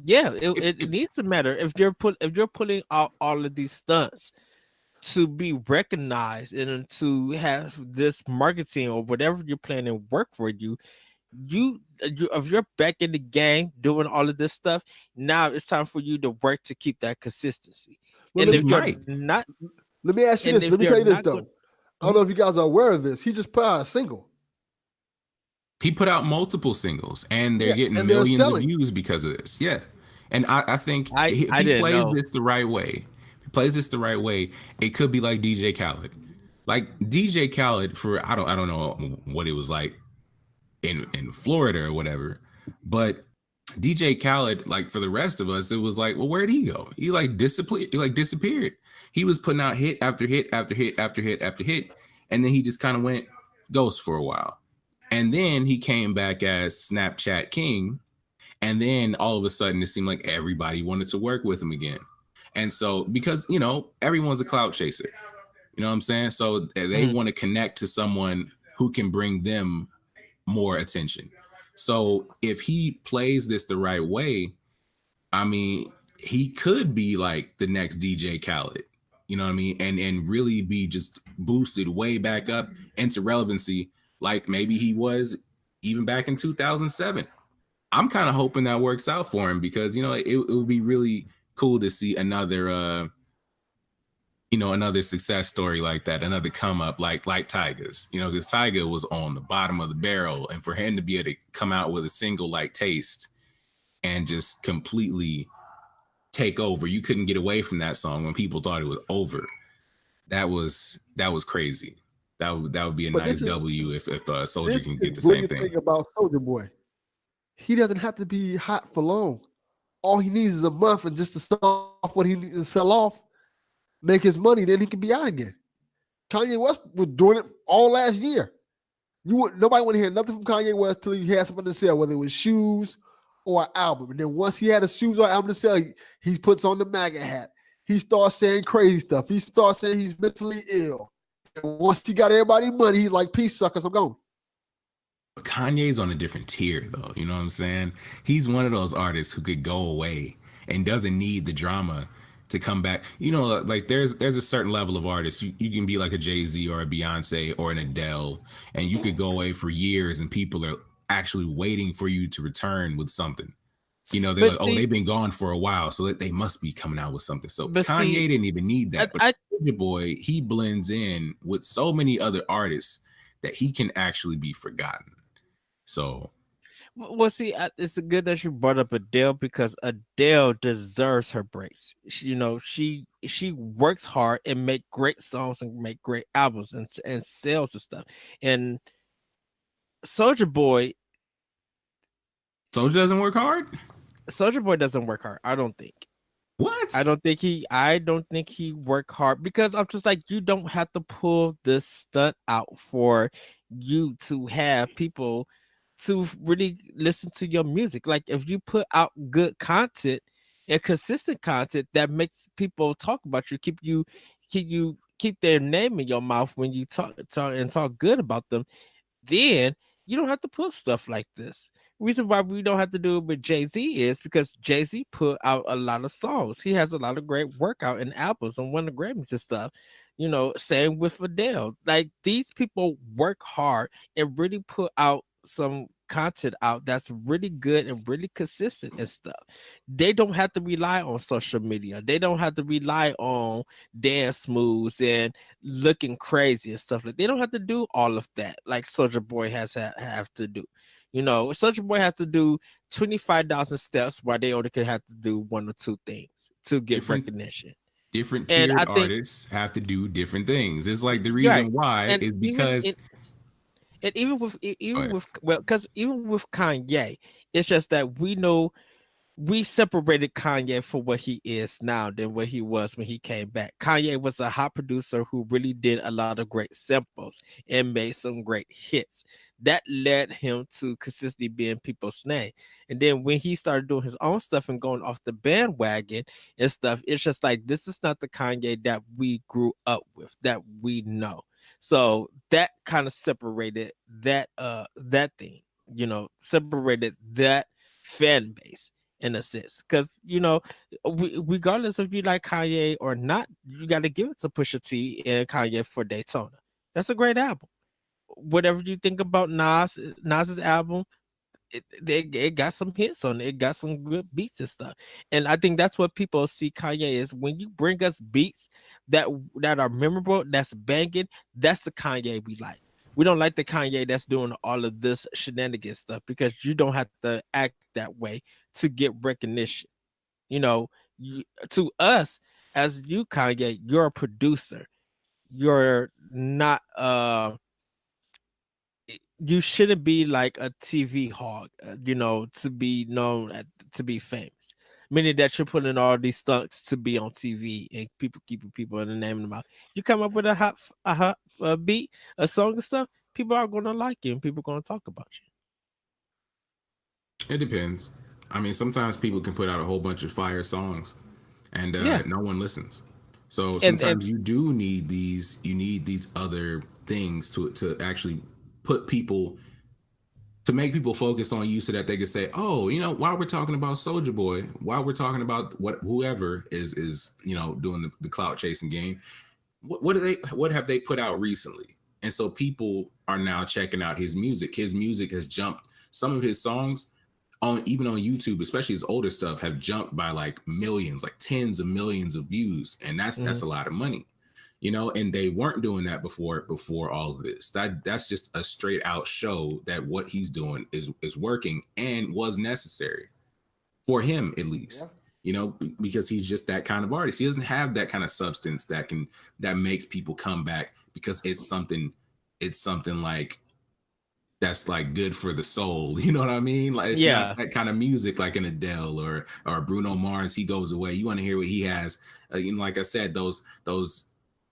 Speaker 3: it needs to matter if you're putting out all of these stunts to be recognized and to have this marketing or whatever you're planning work for you. If you're back in the game doing all of this stuff, now it's time for you to work to keep that consistency.
Speaker 2: Well,
Speaker 3: and if you're not,
Speaker 2: let me ask you this. Let me tell you this though. I don't know if you guys are aware of this. He just put out a single.
Speaker 1: He put out multiple singles, and they're getting millions of views because of this. Yeah, and I think if he plays this the right way, it could be like DJ Khaled. Like DJ Khaled, for I don't know what it was like in Florida or whatever, but DJ Khaled, like for the rest of us, it was like, well, where'd he go? He disappeared. He was putting out hit after hit after hit after hit after hit, and then he just kind of went ghost for a while. And then he came back as Snapchat King, and then all of a sudden it seemed like everybody wanted to work with him again. And so, because everyone's a clout chaser, you know what I'm saying? So they want to connect to someone who can bring them more attention. So if he plays this the right way, I mean, he could be like the next DJ Khaled, you know what I mean? And really be just boosted way back up into relevancy, like maybe he was even back in 2007. I'm kind of hoping that works out for him because it would be really cool to see another another success story like that, another come up like Tyga's, because Tyga was on the bottom of the barrel, and for him to be able to come out with a single like Taste and just completely take over, you couldn't get away from that song when people thought it was over. That was crazy. That would be a
Speaker 2: But
Speaker 1: nice W if Soulja
Speaker 2: this
Speaker 1: can
Speaker 2: is
Speaker 1: get the
Speaker 2: the
Speaker 1: same
Speaker 2: brilliant
Speaker 1: thing.
Speaker 2: thing about Soulja Boy. He doesn't have to be hot for long. All he needs is a month and just to sell off what he needs to sell off, make his money, then he can be out again. Kanye West was doing it all last year. Nobody want to hear nothing from Kanye West till he had something to sell, whether it was shoes or an album. And then once he had a shoes or album to sell, he puts on the MAGA hat. He starts saying crazy stuff. He starts saying he's mentally ill. And once he got everybody money, he's like, peace, suckers, I'm gone.
Speaker 1: But Kanye's on a different tier, though. You know what I'm saying? He's one of those artists who could go away and doesn't need the drama to come back. Like there's a certain level of artists. You can be like a Jay-Z or a Beyonce or an Adele, and you could go away for years and people are actually waiting for you to return with something. They're like, oh, they've been gone for a while, so they must be coming out with something. So Kanye didn't even need that. But Soulja Boy, he blends in with so many other artists that he can actually be forgotten. So,
Speaker 3: well, see, it's good that you brought up Adele because Adele deserves her breaks. She works hard and make great songs and make great albums and sells and stuff. And Soulja Boy
Speaker 1: doesn't work hard.
Speaker 3: Soulja Boy doesn't work hard. I don't think.
Speaker 1: What?
Speaker 3: I don't think he worked hard because I'm just like, you don't have to pull this stunt out for you to have people to really listen to your music. Like if you put out good content and consistent content that makes people talk about you, keep their name in your mouth when you talk good about them, then you don't have to put stuff like this. Reason why we don't have to do it with Jay-Z is because Jay-Z put out a lot of songs. He has a lot of great workout and albums and won the Grammys and stuff. Same with Adele. Like these people work hard and really put out some content out that's really good and really consistent and stuff. They don't have to rely on social media. They don't have to rely on dance moves and looking crazy and stuff. Like they don't have to do all of that like Soulja Boy have to do. Soulja Boy has to do 25,000 steps while they only could have to do one or two things to get recognition.
Speaker 1: Different tiered artists have to do different things. It's like the reason why is because
Speaker 3: even with Kanye, it's just that we separated Kanye for what he is now than what he was when he came back. Kanye was a hot producer who really did a lot of great samples and made some great hits. That led him to consistently being people's name. And then when he started doing his own stuff and going off the bandwagon and stuff, it's just like, this is not the Kanye that we grew up with, that we know. So that kind of separated that thing, separated that fan base in a sense. Because, regardless if you like Kanye or not, you got to give it to Pusha T and Kanye for Daytona. That's a great album. Whatever you think about Nas's album, it got some hits on it. It got some good beats and stuff. And I think that's what people see Kanye is. When you bring us beats that are memorable, that's banging, that's the Kanye we like. We don't like the Kanye that's doing all of this shenanigans stuff because you don't have to act that way to get recognition. To us, as you, Kanye, you're a producer. You're not you shouldn't be like a TV hog, to be known to be famous. Meaning that you're putting all these stunts to be on TV and keeping people in the name of the mouth. You come up with a hot beat, a song and stuff, people are going to like you and people are going to talk about you.
Speaker 1: It depends. I mean, sometimes people can put out a whole bunch of fire songs and no one listens. So sometimes you do need these other things to actually put people, to make people focus on you so that they can say, oh, while we're talking about Soulja Boy, while we're talking about whoever is doing the clout chasing game, what have they put out recently? And so people are now checking out his music. His music has jumped. Some of his songs on even on YouTube, especially his older stuff, have jumped by like millions, like tens of millions of views, and that's a lot of money, you know. And they weren't doing that before all of this. That's just a straight out show that what he's doing is working and was necessary for him at least. You know, because he's just that kind of artist. He doesn't have that kind of substance that makes people come back because it's something like that's like good for the soul. You know what I mean? Like it's not that kind of music like an Adele or Bruno Mars. He goes away. You want to hear what he has. You know, like I said, those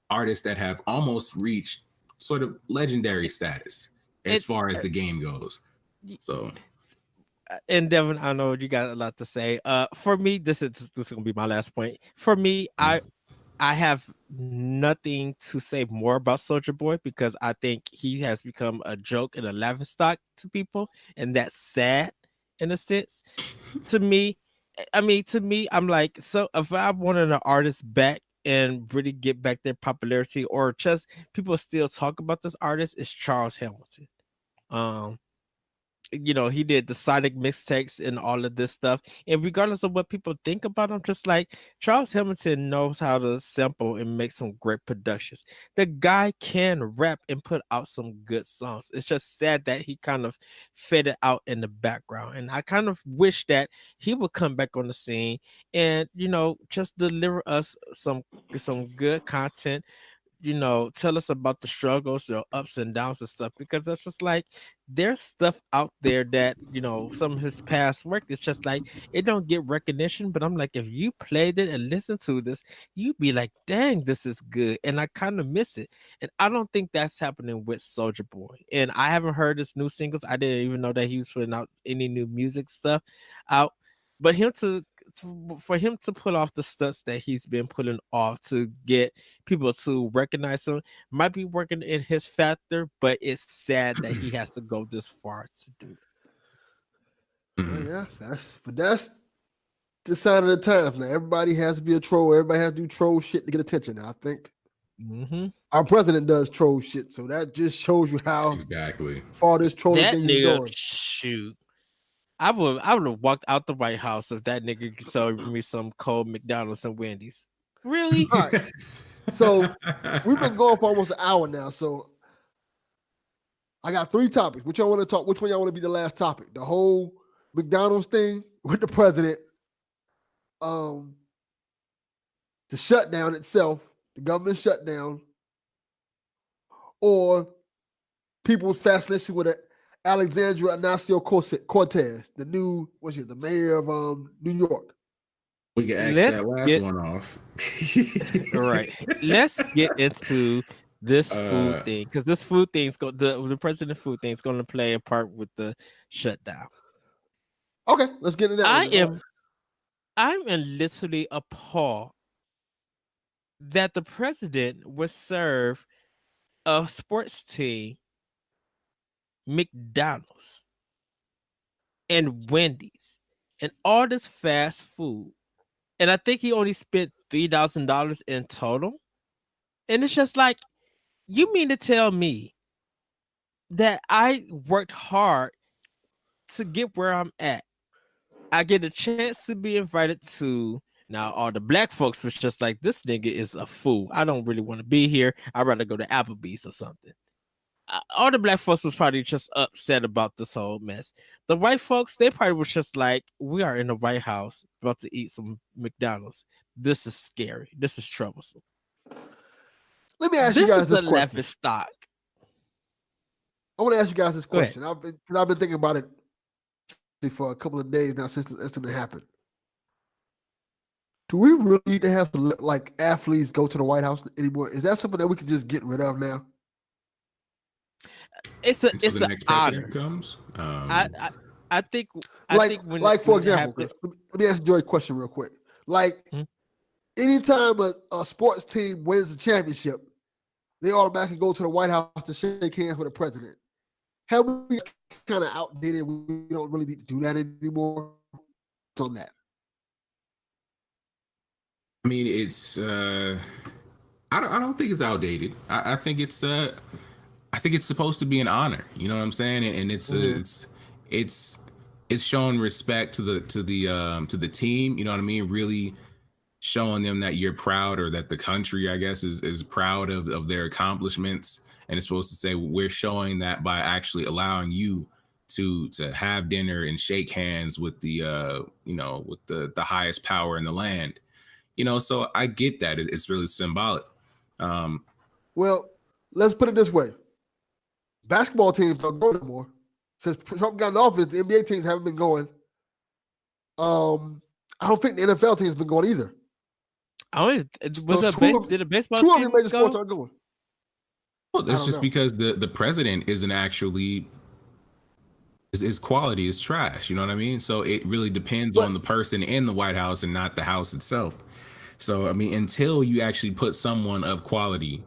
Speaker 1: artists that have almost reached sort of legendary status as far as the game goes. So.
Speaker 3: And Devin, I know you got a lot to say. For me, this is gonna be my last point. For me, I have nothing to say more about Soulja Boy because I think he has become a joke and a laughing stock to people, and that's sad in a sense. To me, I'm like, so if I wanted an artist back and really get back their popularity, or just people still talk about this artist, is Charles Hamilton. You know, he did the Sonic mixtapes and all of this stuff. And regardless of what people think about him, just like Charles Hamilton knows how to sample and make some great productions. The guy can rap and put out some good songs. It's just sad that he kind of faded out in the background. And I kind of wish that he would come back on the scene and, you know, just deliver us some good content. You know, tell us about the struggles, the ups and downs and stuff, because it's just like there's stuff out there that, you know, some of his past work, it's just like it don't get recognition. But I'm like, if you played it and listened to this, you'd be like, dang, this is good. And I kind of miss it. And I don't think that's happening with Soulja Boy. And I haven't heard his new singles. I didn't even know that he was putting out any new music stuff out. But for him to pull off the stunts that he's been pulling off to get people to recognize him might be working in his factor, but it's sad that he has to go this far to do it.
Speaker 2: Yeah, that's the sign of the times now. Everybody has to be a troll. Everybody has to do troll shit to get attention. Now, I think our president does troll shit, so that just shows you how far this trolling thing is going.
Speaker 3: Shoot. I would have walked out the White House if that nigga sold me some cold McDonald's and Wendy's. Really?
Speaker 2: All right. So we've been going for almost an hour now. So I got 3 topics. Which I want to talk? Which one y'all want to be the last topic? The whole McDonald's thing with the president, the shutdown itself, the government shutdown, or people's fascination with it. Alexandria Ocasio-Cortez, the new, the mayor of New York.
Speaker 1: We can ask that last one off.
Speaker 3: All right. Let's get into this food thing, because this food thing is the president food thing is going to play a part with the shutdown.
Speaker 2: Okay, let's get into that.
Speaker 3: I'm literally appalled that the president would serve a sports team McDonald's and Wendy's and all this fast food, and I think he only spent $3,000 in total. And it's just like, you mean to tell me that I worked hard to get where I'm at? I get a chance to be invited to. Now, all the black folks was just like, this nigga is a fool. I don't really want to be here. I'd rather go to Applebee's or something. All the black folks was probably just upset about this whole mess. The white folks, they probably was just like, we are in the White House about to eat some McDonald's. This is scary. This is troublesome.
Speaker 2: Let me ask you guys this
Speaker 3: question. Stock.
Speaker 2: I want to ask you guys this question. I've been thinking about it for a couple of days now since this incident happened. Do we really need to have like athletes go to the White House anymore? Is that something that we can just get rid of now?
Speaker 3: It's an honor.
Speaker 1: Comes.
Speaker 3: I think
Speaker 2: for example, let me ask Joy a question real quick. Like, anytime a sports team wins a championship, they automatically go to the White House to shake hands with the president. Have we kind of outdated? We don't really need to do that anymore. On that,
Speaker 1: I mean, it's. I don't think it's outdated. I think it's. I think it's supposed to be an honor. You know what I'm saying? And it's it's showing respect to the team. You know what I mean? Really showing them that you're proud, or that the country, I guess, is proud of their accomplishments. And it's supposed to say we're showing that by actually allowing you to have dinner and shake hands with the with the highest power in the land. So I get that it's really symbolic.
Speaker 2: Well, let's put it this way: basketball teams don't go anymore. Since Trump got in office, the NBA teams haven't been going. I don't think the NFL team's been going either.
Speaker 3: Did a baseball
Speaker 2: two
Speaker 3: team
Speaker 2: of your major
Speaker 3: go?
Speaker 2: sports aren't going.
Speaker 1: Well, that's just because the president isn't actually, his quality is trash. You know what I mean? So it really depends on the person in the White House and not the house itself. So I mean, until you actually put someone of quality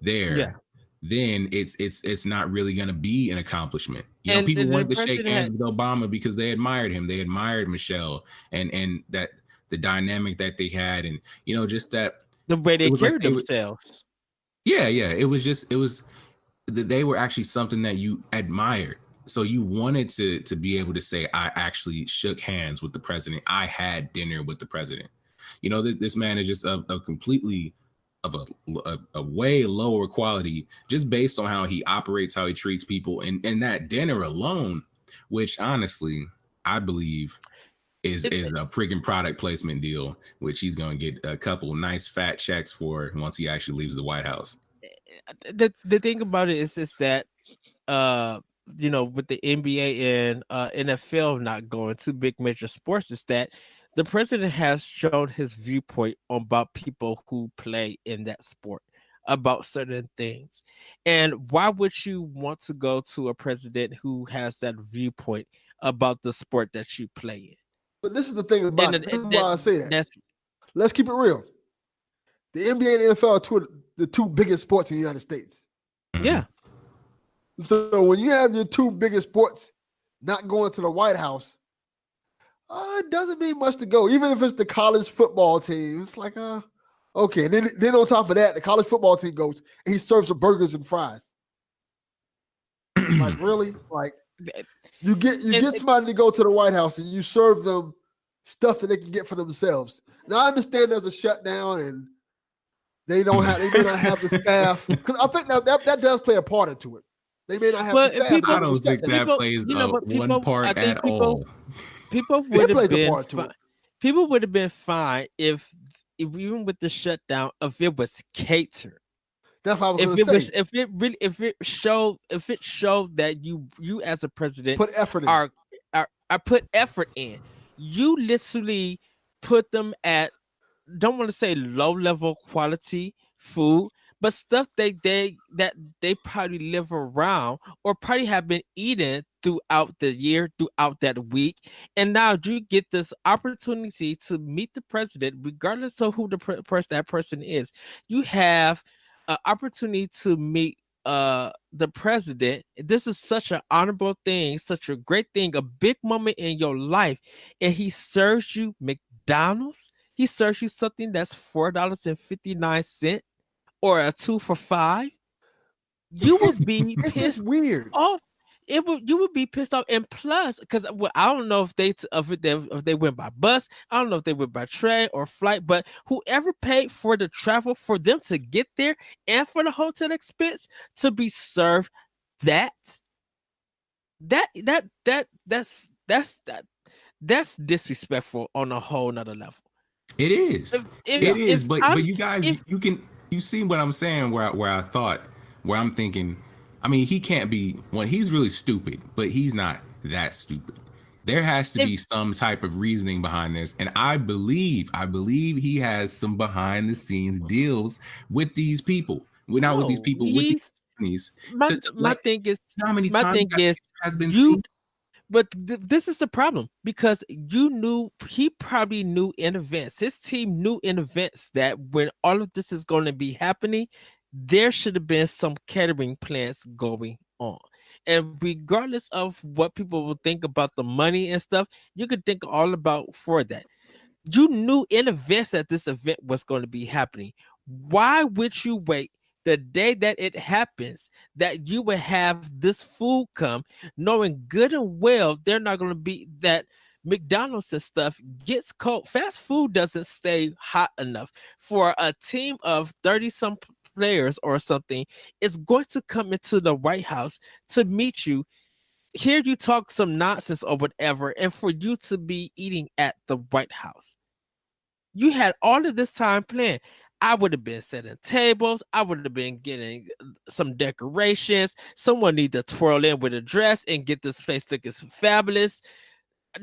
Speaker 1: there, then it's not really going to be an accumpliment. People wanted to shake hands with Obama because they admired him. They admired Michelle and that the dynamic that they had, and just that
Speaker 3: the way they carried themselves.
Speaker 1: It was they were actually something that you admired. So you wanted to be able to say, I actually shook hands with the president. I had dinner with the president. This man is just a completely of a way lower quality, just based on how he operates, how he treats people, and that dinner alone, which honestly I believe is a friggin' product placement deal, which he's going to get a couple nice fat checks for once he actually leaves the White House.
Speaker 3: The thing about it is that with the NBA and NFL not going to big major sports, is that the president has shown his viewpoint about people who play in that sport, about certain things. And why would you want to go to a president who has that viewpoint about the sport that you play in?
Speaker 2: But this is the thing about it. This is why I say that. Let's keep it real. The NBA and the NFL are the two biggest sports in the United States.
Speaker 3: Yeah.
Speaker 2: So when you have your two biggest sports not going to the White House, it doesn't mean much to go. Even if it's the college football team, it's like, okay. And then on top of that, the college football team goes and he serves the burgers and fries. Like, really? Like, you get somebody to go to the White House and you serve them stuff that they can get for themselves. Now I understand there's a shutdown and they may not have the staff, because I think that does play a part into it. They may not have the staff.
Speaker 1: I don't think that plays one part at all.
Speaker 3: People would have been fine if even with the shutdown, if it was catered.
Speaker 2: That's what I was going to say.
Speaker 3: If it showed that you as a president
Speaker 2: put effort in.
Speaker 3: I put effort in. You literally put them at, don't want to say low level quality food, but stuff that they probably live around or probably have been eating throughout the year, throughout that week. And now you get this opportunity to meet the president, regardless of who that person is. You have an opportunity to meet the president. This is such an honorable thing, such a great thing, a big moment in your life. And he serves you McDonald's. He serves you something that's $4.59 or a 2 for $5. You would be pissed
Speaker 2: weird
Speaker 3: off. You would be pissed off, and plus, because I don't know if they went by bus, I don't know if they went by train or flight, but whoever paid for the travel for them to get there and for the hotel expense to be served that's disrespectful on a whole nother level.
Speaker 1: It is. But you guys, you see what I'm saying? Where I'm thinking, I mean, he can't be he's really stupid, but he's not that stupid. There has to be some type of reasoning behind this, and I believe he has some behind the scenes deals with these people. With these companies.
Speaker 3: My thing is,
Speaker 1: how many times has been seen?
Speaker 3: But this is the problem, because he probably knew in advance. His team knew in advance that when all of this is going to be happening, there should have been some catering plans going on. And regardless of what people will think about the money and stuff, you could think all about for that. You knew in advance that this event was going to be happening. Why would you wait the day that it happens, that you will have this food come, knowing good and well they're not going to be that McDonald's and stuff gets cold. Fast food doesn't stay hot enough for a team of 30 some players or something. It's going to come into the White House to meet you, hear you talk some nonsense or whatever, and for you to be eating at the White House. You had all of this time planned. I would have been setting tables. I would have been getting some decorations. Someone need to twirl in with a dress and get this place looking fabulous.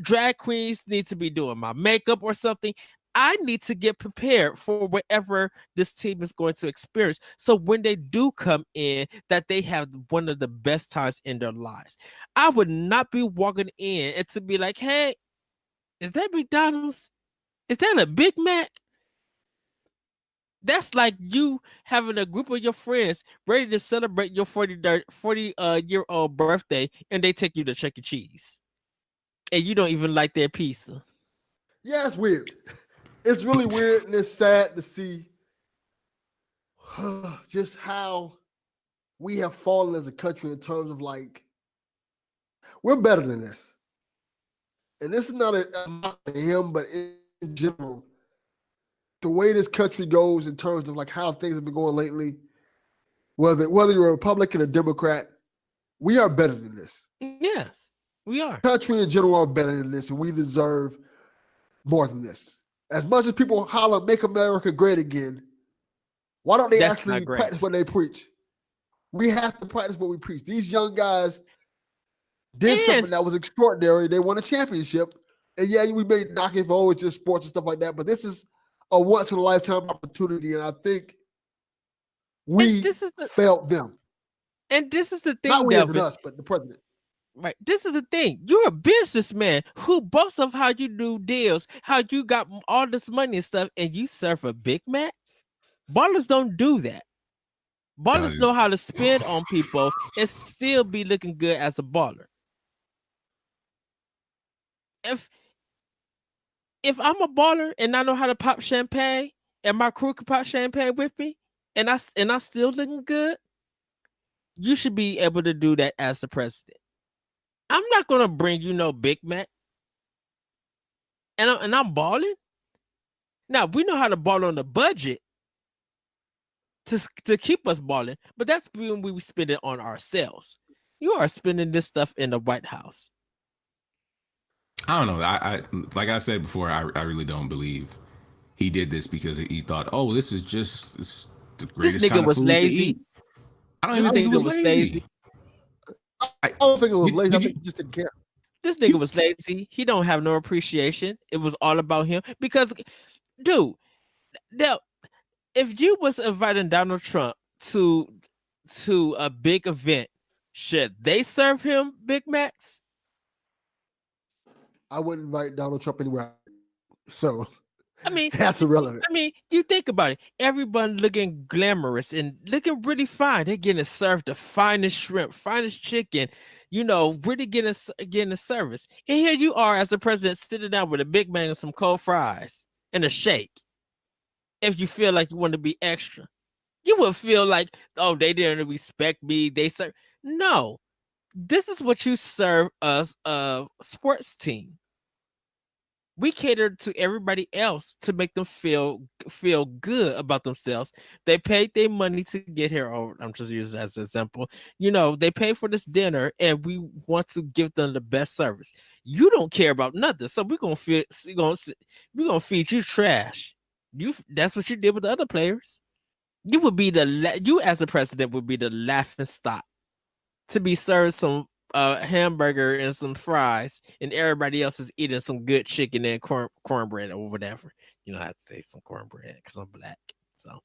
Speaker 3: Drag queens need to be doing my makeup or something. I need to get prepared for whatever this team is going to experience. So when they do come in, that they have one of the best times in their lives. I would not be walking in and to be like, hey, is that McDonald's? Is that a Big Mac? That's like you having a group of your friends ready to celebrate your 40 year old birthday, and they take you to Chuck E. Cheese, and you don't even like their pizza.
Speaker 2: Yeah, it's weird. It's really weird, and it's sad to see just how we have fallen as a country in terms of like, we're better than this. And this is not a knock on him, but in general, the way this country goes in terms of like how things have been going lately, whether you're a Republican or Democrat, we are better than this.
Speaker 3: Yes, we are.
Speaker 2: Country in general are better than this, and we deserve more than this. As much as people holler, "Make America Great Again," why don't they actually practice what they preach? We have to practice what we preach. These young guys did something that was extraordinary. They won a championship, and yeah, we may knock it for always just sports and stuff like that, but this is a once in a lifetime opportunity, and I think we failed them.
Speaker 3: And this is the thing,
Speaker 2: not we
Speaker 3: Delvin.
Speaker 2: as us, but the president.
Speaker 3: Right. This is the thing. You're a businessman who boasts of how you do deals, how you got all this money and stuff, and you serve a Big Mac. Ballers don't do that. Ballers know how to spend on people and still be looking good as a baller. If I'm a baller and I know how to pop champagne, and my crew can pop champagne with me, and I still looking good, you should be able to do that as the president. I'm not gonna bring you no Big Mac, and I'm balling. Now we know how to ball on the budget to keep us balling, but that's when we spend it on ourselves. You are spending this stuff in the White House.
Speaker 1: I don't know. I like I said before, I really don't believe he did this because he thought, oh, this is the greatest
Speaker 3: this nigga
Speaker 1: kind of
Speaker 3: was
Speaker 1: food
Speaker 3: lazy.
Speaker 1: to eat. I don't even think he was lazy.
Speaker 2: I don't think it was lazy. I think he just didn't care.
Speaker 3: This nigga was lazy. He don't have no appreciation. It was all about him because, dude, now if you was inviting Donald Trump to a big event, should they serve him Big Macs?
Speaker 2: I wouldn't invite Donald Trump anywhere. So
Speaker 3: I mean,
Speaker 2: that's irrelevant.
Speaker 3: I mean, you think about it. Everyone looking glamorous and looking really fine. They're getting served the finest shrimp, finest chicken, really getting a service. And here you are as the president sitting down with a Big Mac and some cold fries and a shake. If you feel like you want to be extra, you would feel like, oh, they didn't respect me. They serve. No, this is what you serve us a sports team. We cater to everybody else to make them feel good about themselves. They paid their money to get here. Oh, I'm just using as an example. They pay for this dinner, and we want to give them the best service. You don't care about nothing, so we're gonna feed you trash. That's what you did with the other players. You would be you as a president would be the laughing stock to be served some hamburger and some fries, and everybody else is eating some good chicken and cornbread or whatever. I have to say some cornbread because I'm black. So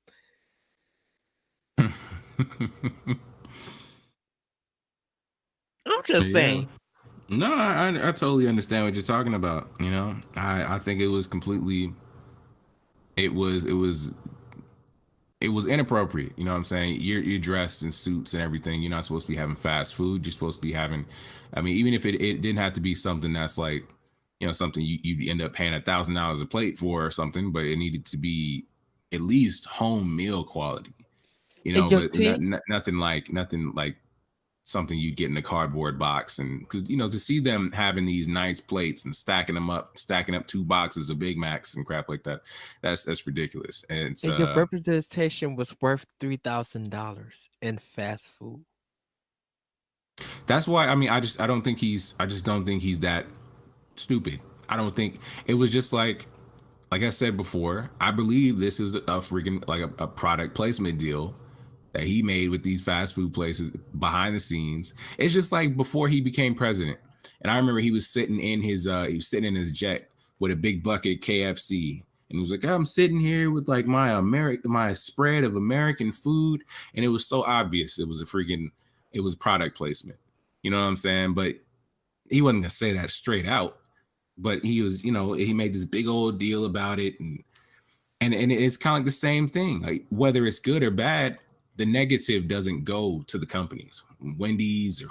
Speaker 3: I'm just saying.
Speaker 1: No, I totally understand what you're talking about. I think it was completely. It was inappropriate. You know what I'm saying? You're dressed in suits and everything. You're not supposed to be having fast food. You're supposed to be having, even if it didn't have to be something that's like, something you end up paying $1,000 a plate for or something, but it needed to be at least home meal quality. you
Speaker 3: And
Speaker 1: know,
Speaker 3: your
Speaker 1: but
Speaker 3: team,
Speaker 1: nothing like something you get in a cardboard box. And because, you know, to see them having these nice plates and stacking up 2 boxes of Big Macs and crap like that, that's ridiculous. And it's
Speaker 3: and your representation was worth $3,000 in fast food.
Speaker 1: that's why, I mean, I just don't think he's that stupid. I don't think it was just like I said before, I believe this is a freaking like a product placement deal that he made with these fast food places behind the scenes. It's just like before he became president. And I remember he was sitting in his jet with a big bucket of KFC. And he was like, I'm sitting here with like my spread of American food. And it was so obvious it was product placement. You know what I'm saying? But he wasn't gonna say that straight out. But he was, you know, he made this big old deal about it. And it's kind of like the same thing. Like whether it's good or bad, the negative doesn't go to the companies, Wendy's or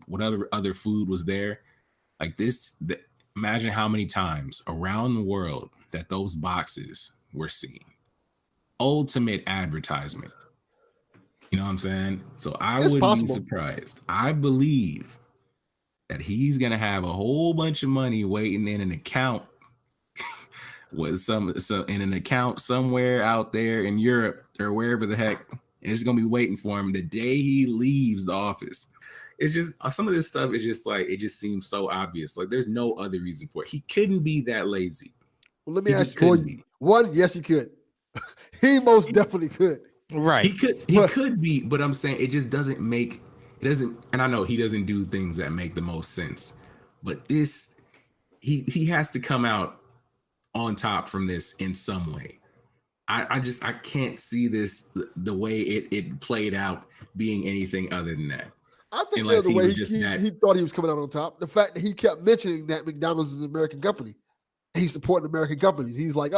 Speaker 1: whatever other food was there. Like imagine how many times around the world that those boxes were seen. Ultimate advertisement. You know what I'm saying? So I
Speaker 2: It's
Speaker 1: wouldn't be
Speaker 2: possible.
Speaker 1: surprised. I believe that he's gonna have a whole bunch of money waiting in an account with some in an account somewhere out there in Europe or wherever the heck. And it's gonna be waiting for him the day he leaves the office. It's just some of this stuff is just like it just seems so obvious. Like there's no other reason for it. He couldn't be that lazy.
Speaker 2: Well, let me
Speaker 1: He
Speaker 2: ask
Speaker 1: just
Speaker 2: you for
Speaker 1: couldn't
Speaker 2: you.
Speaker 1: be.
Speaker 2: One, yes, he could. He most definitely could.
Speaker 3: Right.
Speaker 1: He could be, but I'm saying it just doesn't make it doesn't. And I know he doesn't do things that make the most sense, but this he has to come out on top from this in some way. I can't see this the way it played out being anything other than that.
Speaker 2: I think
Speaker 1: Unless
Speaker 2: the
Speaker 1: he
Speaker 2: way
Speaker 1: was just that.
Speaker 2: he thought he was coming out on top. The fact that he kept mentioning that McDonald's is an American company. He's supporting American companies. He's like,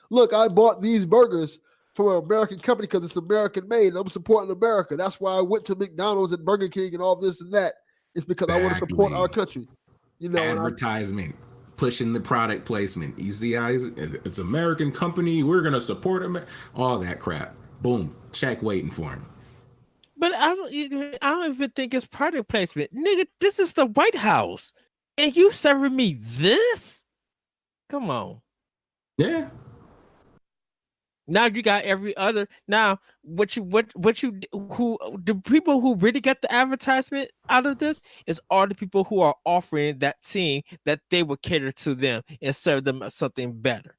Speaker 2: look, I bought these burgers from an American company because it's American made. And I'm supporting America. That's why I went to McDonald's and Burger King and all this and that. It's because I want to support our country. You know,
Speaker 1: advertisement, pushing the product placement. You see how it's American company. We're gonna support them. All that crap. Boom, check waiting for him.
Speaker 3: But I don't even think it's product placement. Nigga, this is the White House. And you serving me this? Come on.
Speaker 1: Yeah.
Speaker 3: Now you got every other. Now, who the people who really get the advertisement out of this is all the people who are offering that team that they would cater to them and serve them something better.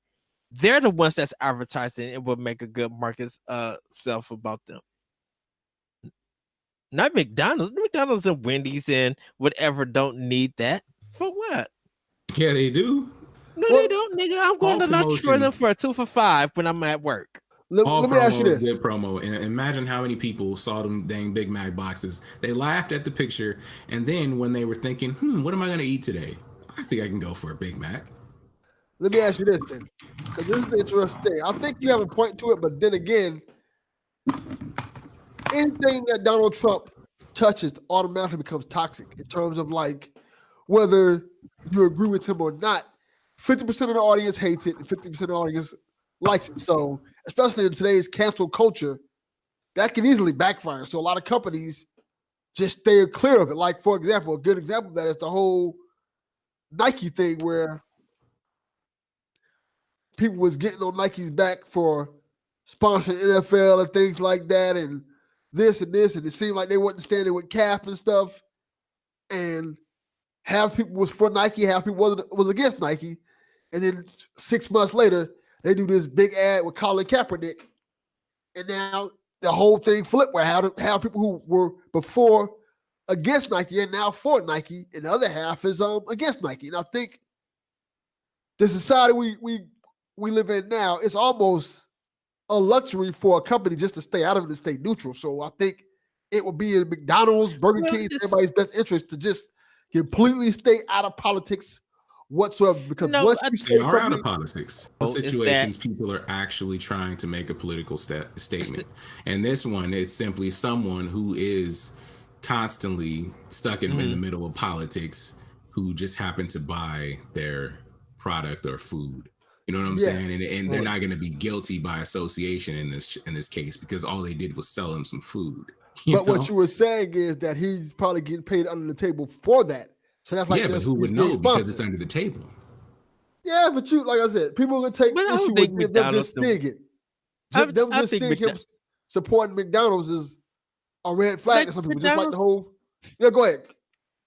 Speaker 3: They're the ones that's advertising and will make a good market self about them. Not McDonald's. McDonald's and Wendy's and whatever don't need that. For what?
Speaker 1: Yeah, they do.
Speaker 3: No, they don't, nigga. I'm going to lunch for them for a 2 for $5 when I'm at work.
Speaker 2: Let me ask you this.
Speaker 1: Good promo. And imagine how many people saw them dang Big Mac boxes. They laughed at the picture, and then when they were thinking, what am I going to eat today? I think I can go for a Big Mac.
Speaker 2: Let me ask you this then, because this is the interesting thing. I think you have a point to it, but then again, anything that Donald Trump touches automatically becomes toxic in terms of like whether you agree with him or not. 50% of the audience hates it, and 50% of the audience likes it. So, especially in today's cancel culture, that can easily backfire. So, a lot of companies just stay clear of it. Like, for example, a good example of that is the whole Nike thing where people was getting on Nike's back for sponsoring NFL and things like that, and this, and it seemed like they wasn't standing with Cap and stuff. And half people was for Nike, half people was against Nike. And then 6 months later, they do this big ad with Colin Kaepernick. And now the whole thing flipped where half people who were before against Nike and now for Nike, and the other half is against Nike. And I think the society we live in now, it's almost a luxury for a company just to stay out of it and stay neutral. So I think it would be in McDonald's, Burger King, everybody's best interest to just completely stay out of politics whatsoever, because once you say
Speaker 1: they are out of politics. The situations people are actually trying to make a political statement, and this one, it's simply someone who is constantly stuck in the middle of politics, who just happened to buy their product or food. You know what I'm
Speaker 2: Yeah.
Speaker 1: saying? And they're
Speaker 2: Right.
Speaker 1: not going to be guilty by association in this case because all they did was sell him some food. You
Speaker 2: But
Speaker 1: know?
Speaker 2: what you were saying is that he's probably getting paid under the table for that. So that's like
Speaker 1: Yeah, but
Speaker 2: this,
Speaker 1: who
Speaker 2: he's
Speaker 1: would
Speaker 2: being
Speaker 1: know because it's
Speaker 2: sponsored.
Speaker 1: under the table?
Speaker 2: Yeah, but you, like I said, people are gonna take
Speaker 3: But I don't
Speaker 2: issue
Speaker 3: think
Speaker 2: with them just
Speaker 3: McDonald's.
Speaker 2: seeing it. Them
Speaker 3: I
Speaker 2: just
Speaker 3: think
Speaker 2: seeing him supporting McDonald's is a red flag
Speaker 3: like
Speaker 2: to some people. Just like the
Speaker 3: McDonald's,
Speaker 2: whole. Yeah, go ahead.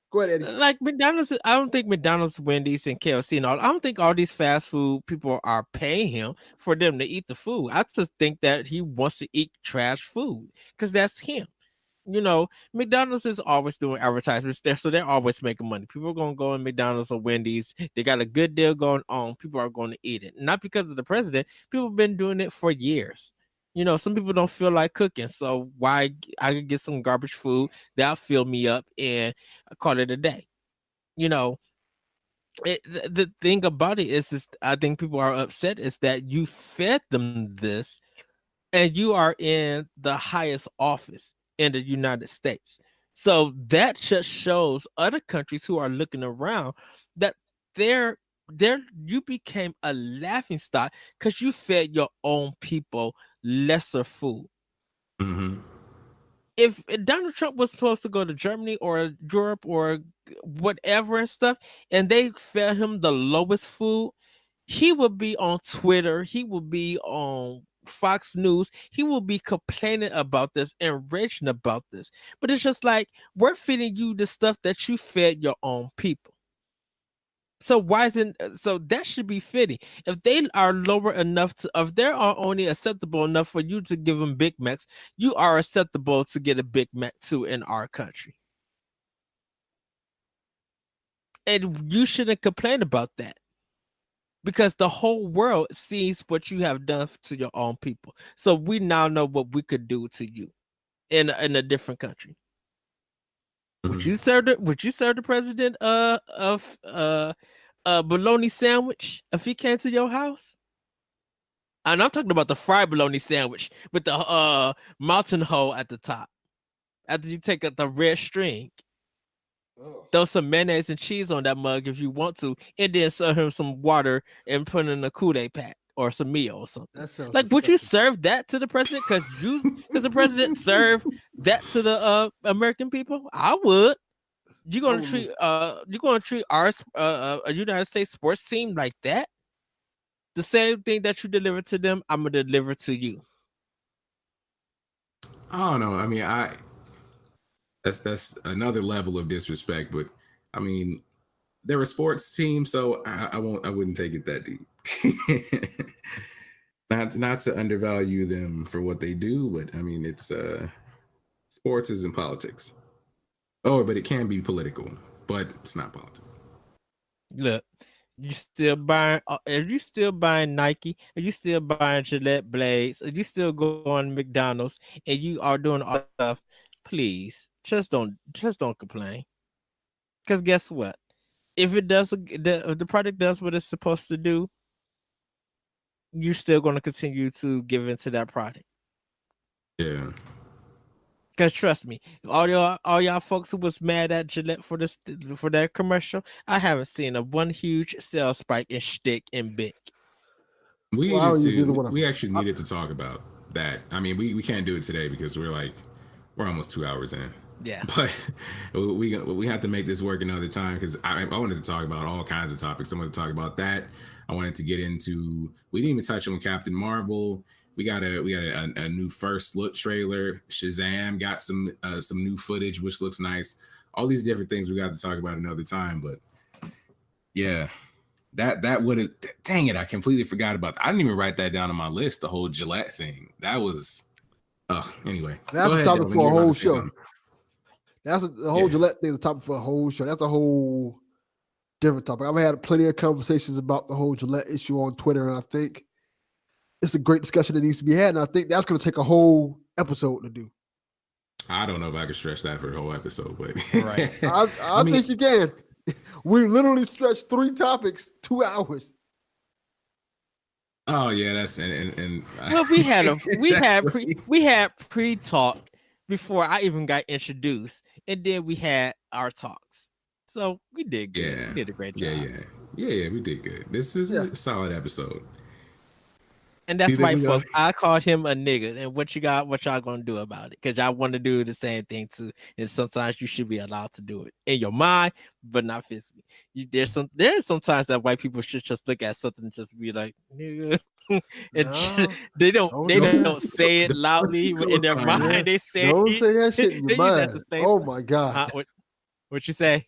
Speaker 2: Go ahead, Eddie.
Speaker 3: like McDonald's. I don't think McDonald's, Wendy's, and KFC and all. I don't think all these fast food people are paying him for them to eat the food. I just think that he wants to eat trash food because that's him. You know, McDonald's is always doing advertisements there, so they're always making money. People are going to go in McDonald's or Wendy's. They got a good deal going on. People are going to eat it. Not because of the president. People have been doing it for years. You know, some people don't feel like cooking, so why I could get some garbage food that'll fill me up and call it a day. You know, the thing about it is, I think people are upset is that you fed them this and you are in the highest office in the United States. So that just shows other countries who are looking around that they're you became a laughing stock because you fed your own people lesser food.
Speaker 1: Mm-hmm.
Speaker 3: If Donald Trump was supposed to go to Germany or Europe or whatever and stuff, and they fed him the lowest food, he would be on Twitter, he would be on Fox News, he will be complaining about this and raging about this. But it's just like we're feeding you the stuff that you fed your own people. So why isn't so that should be fitting. If they are lower enough to, if they are only acceptable enough for you to give them Big Macs, you are acceptable to get a Big Mac too in our country. And you shouldn't complain about that. Because the whole world sees what you have done to your own people. So we now know what we could do to you in a different country. Would you serve the president of a bologna sandwich if he came to your house? And I'm talking about the fried bologna sandwich with the mountain hole at the top. After you take out the red string, throw some mayonnaise and cheese on that mug if you want to, and then serve him some water and put in a Kool-Aid pack or some meal or something.
Speaker 2: That sounds
Speaker 3: Like, would you
Speaker 2: disgusting.
Speaker 3: serve that to the president? Because the president served that to the American people? I would. You're gonna treat our a United States sports team like that? The same thing that you deliver to them, I'm gonna deliver to you.
Speaker 1: I don't know. I mean, that's another level of disrespect. But I mean, they're a sports team, so I wouldn't take it that deep. not to undervalue them for what they do, but I mean, it's sports isn't politics. Oh, but it can be political, but it's not politics.
Speaker 3: Look, you still buying? If you still buying Nike, if you still buying Gillette blades, if you still going to McDonald's, and you are doing all that stuff, please just don't complain. Because guess what? If it does, if the product does what it's supposed to do, you're still going to continue to give into that product.
Speaker 1: Yeah.
Speaker 3: Because trust me, all y'all folks who was mad at Gillette for that commercial, I haven't seen a one huge sales spike in shtick and Bic.
Speaker 1: We actually needed to talk about that. I mean, we can't do it today because we're almost 2 hours in.
Speaker 3: Yeah.
Speaker 1: But we have to make this work another time because I wanted to talk about all kinds of topics. I wanted to talk about that. I wanted to get into. We didn't even touch on Captain Marvel. We got a new first look trailer. Shazam got some new footage, which looks nice. All these different things we got to talk about another time. But yeah, that would have. Dang it! I completely forgot about that. I didn't even write that down on my list. The whole Gillette thing. That was. Anyway,
Speaker 2: that's a topic for a whole show.
Speaker 1: That's
Speaker 2: the whole Gillette thing. The topic for a whole show. That's a whole different topic. I've had plenty of conversations about the whole Gillette issue on Twitter, and I think it's a great discussion that needs to be had, and I think that's going to take a whole episode to do.
Speaker 1: I don't know if I could stretch that for the whole episode, but
Speaker 2: right. I think you can. We literally stretched 3 topics, 2 hours.
Speaker 1: Oh yeah, that's and
Speaker 3: well, we had pre-talk before I even got introduced, and then we had our talks. So we did good.
Speaker 1: Yeah.
Speaker 3: We did a great job.
Speaker 1: Yeah, we did good. This is
Speaker 2: Yeah.
Speaker 1: a solid episode.
Speaker 3: And
Speaker 1: Do you
Speaker 3: that's
Speaker 1: think
Speaker 3: right,
Speaker 1: we got?
Speaker 3: folks. I called him a nigga. And what y'all gonna do about it? Because y'all want to do the same thing too. And sometimes you should be allowed to do it in your mind, but not physically. There's sometimes that white people should just look at something and just be like, nigga. And
Speaker 2: No,
Speaker 3: they don't
Speaker 2: don't
Speaker 3: say it loudly, but in their
Speaker 2: yeah,
Speaker 3: mind they say
Speaker 2: don't
Speaker 3: it.
Speaker 2: say that shit in your
Speaker 3: They use that
Speaker 2: mind.
Speaker 3: to say,
Speaker 2: Oh my god,
Speaker 3: what you say?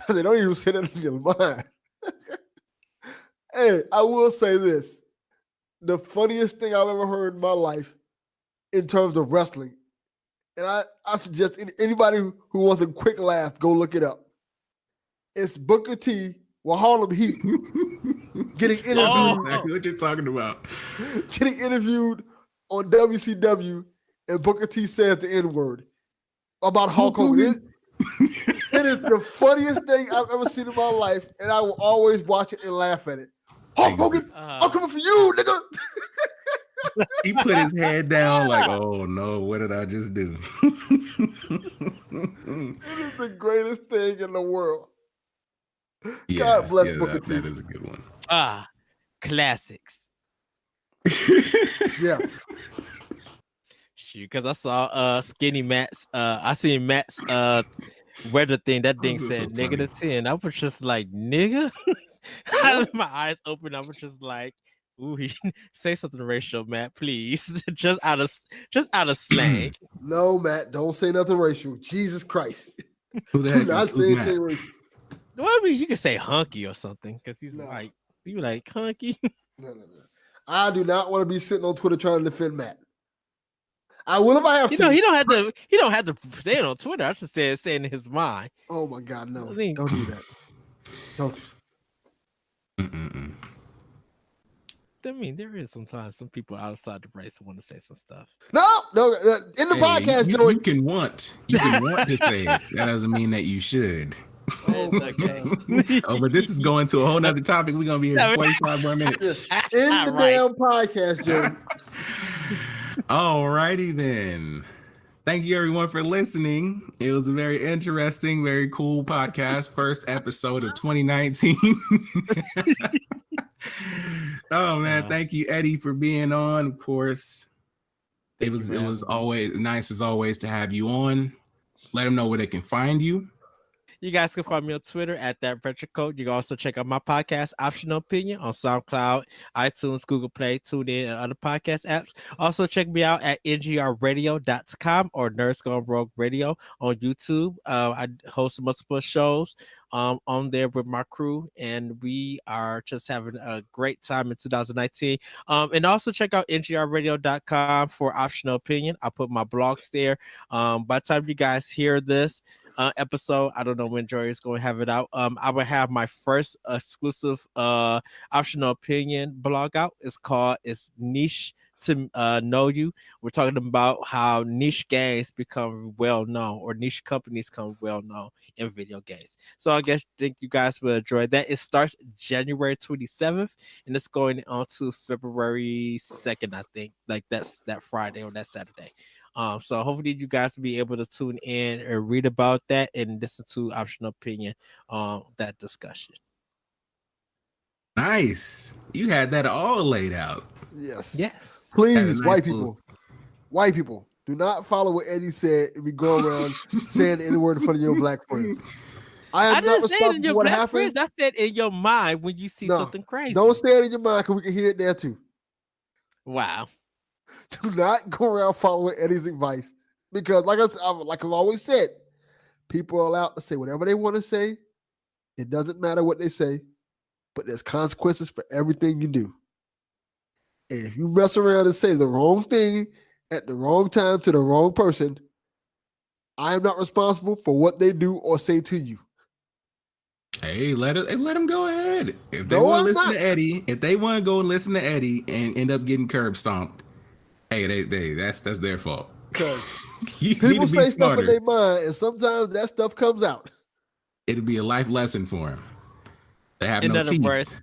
Speaker 2: they don't even say that in your mind. Hey, I will say this: the funniest thing I've ever heard in my life, in terms of wrestling, and I suggest anybody who wants a quick laugh, go look it up. It's Booker T with Harlem Heat getting
Speaker 1: I know
Speaker 2: interviewed,
Speaker 1: exactly what you're talking about.
Speaker 2: getting interviewed on WCW, and Booker T says the N-word about Hulk Hogan. It is the funniest thing I've ever seen in my life, and I will always watch it and laugh at it. Hulk Hogan, I'm coming for you, nigga.
Speaker 1: He put his head down like, oh no, what did I just do?
Speaker 2: It is the greatest thing in the world.
Speaker 1: Yes,
Speaker 2: God bless
Speaker 1: yeah,
Speaker 2: Booker T.
Speaker 1: that is a good one.
Speaker 3: Classics.
Speaker 2: Yeah.
Speaker 3: Shoot, because I saw Skinny Matt's I seen Matt's weather thing. That thing
Speaker 1: This is
Speaker 3: said
Speaker 1: so funny.
Speaker 3: -10. I was just like, nigga. I had my eyes open. I was just like, ooh, say something racial, Matt, please. just out of slang.
Speaker 2: No, Matt, don't say nothing racial. Jesus Christ.
Speaker 1: Who the
Speaker 2: Do
Speaker 1: heck
Speaker 2: not
Speaker 1: is
Speaker 2: say
Speaker 1: Matt?
Speaker 2: anything racial.
Speaker 3: Well, I mean, you could say hunky or something because he's
Speaker 2: No.
Speaker 3: like, you like hunky.
Speaker 2: No. I do not want to be sitting on Twitter trying to defend Matt. I will if I have
Speaker 3: You
Speaker 2: to.
Speaker 3: know, he don't have to say it on Twitter. I just say it in his mind.
Speaker 2: Oh my God, no.
Speaker 3: I mean-
Speaker 2: Don't do that. Don't.
Speaker 3: I mean, there is sometimes some people outside the race who want to say some stuff.
Speaker 2: No. In the podcast, Joey.
Speaker 1: You can want to say it. That doesn't mean that you should.
Speaker 3: Okay.
Speaker 1: Oh, but this is going to a whole nother topic. We're gonna be here for 45 more minutes.
Speaker 2: In the damn podcast, Joey.
Speaker 1: Alrighty then. Thank you everyone for listening. It was a very interesting, very cool podcast. First episode of 2019. Oh man, thank you, Eddie, for being on. Of course, it was always nice as always to have you on. Let them know where they can find you.
Speaker 3: You guys can find me on Twitter at that retro code. You can also check out my podcast, Optional Opinion, on SoundCloud, iTunes, Google Play, TuneIn, and other podcast apps. Also, check me out at ngrradio.com or Nerds Gone Rogue Radio on YouTube. I host multiple shows on there with my crew, and we are just having a great time in 2019. And also check out ngrradio.com for Optional Opinion. I put my blogs there. By the time you guys hear this episode, I don't know when Jory is going to have it out. I will have my first exclusive Optional Opinion blog out. It's Niche to Know You. We're talking about how niche games become well known, or niche companies become well known in video games. So I think you guys will enjoy that. It starts January 27th and it's going on to February 2nd, I think. Like that's that Friday or that Saturday. So hopefully you guys will be able to tune in and read about that and listen to Optional Opinion that discussion.
Speaker 1: Nice. You had that all laid out.
Speaker 2: Yes. Please,
Speaker 1: nice
Speaker 2: white people, do not follow what Eddie said and be going around saying any word in front of your black friends. I
Speaker 3: didn't say it in your black friends. I said in your mind when you see something crazy.
Speaker 2: Don't say it in your mind because we can hear it there too.
Speaker 3: Wow.
Speaker 2: Do not go around following Eddie's advice because, like I've always said, people are allowed to say whatever they want to say. It doesn't matter what they say, but there's consequences for everything you do. And if you mess around and say the wrong thing at the wrong time to the wrong person, I am not responsible for what they do or say to you.
Speaker 1: Hey, let them go ahead. If they want to listen to Eddie, if they want to go and listen to Eddie and end up getting curb stomped, hey, that's their fault.
Speaker 2: People say stuff in their mind, and sometimes that stuff comes out.
Speaker 1: It'll be a life lesson for them. They have
Speaker 3: in
Speaker 1: no
Speaker 3: other
Speaker 1: teeth.
Speaker 3: Words,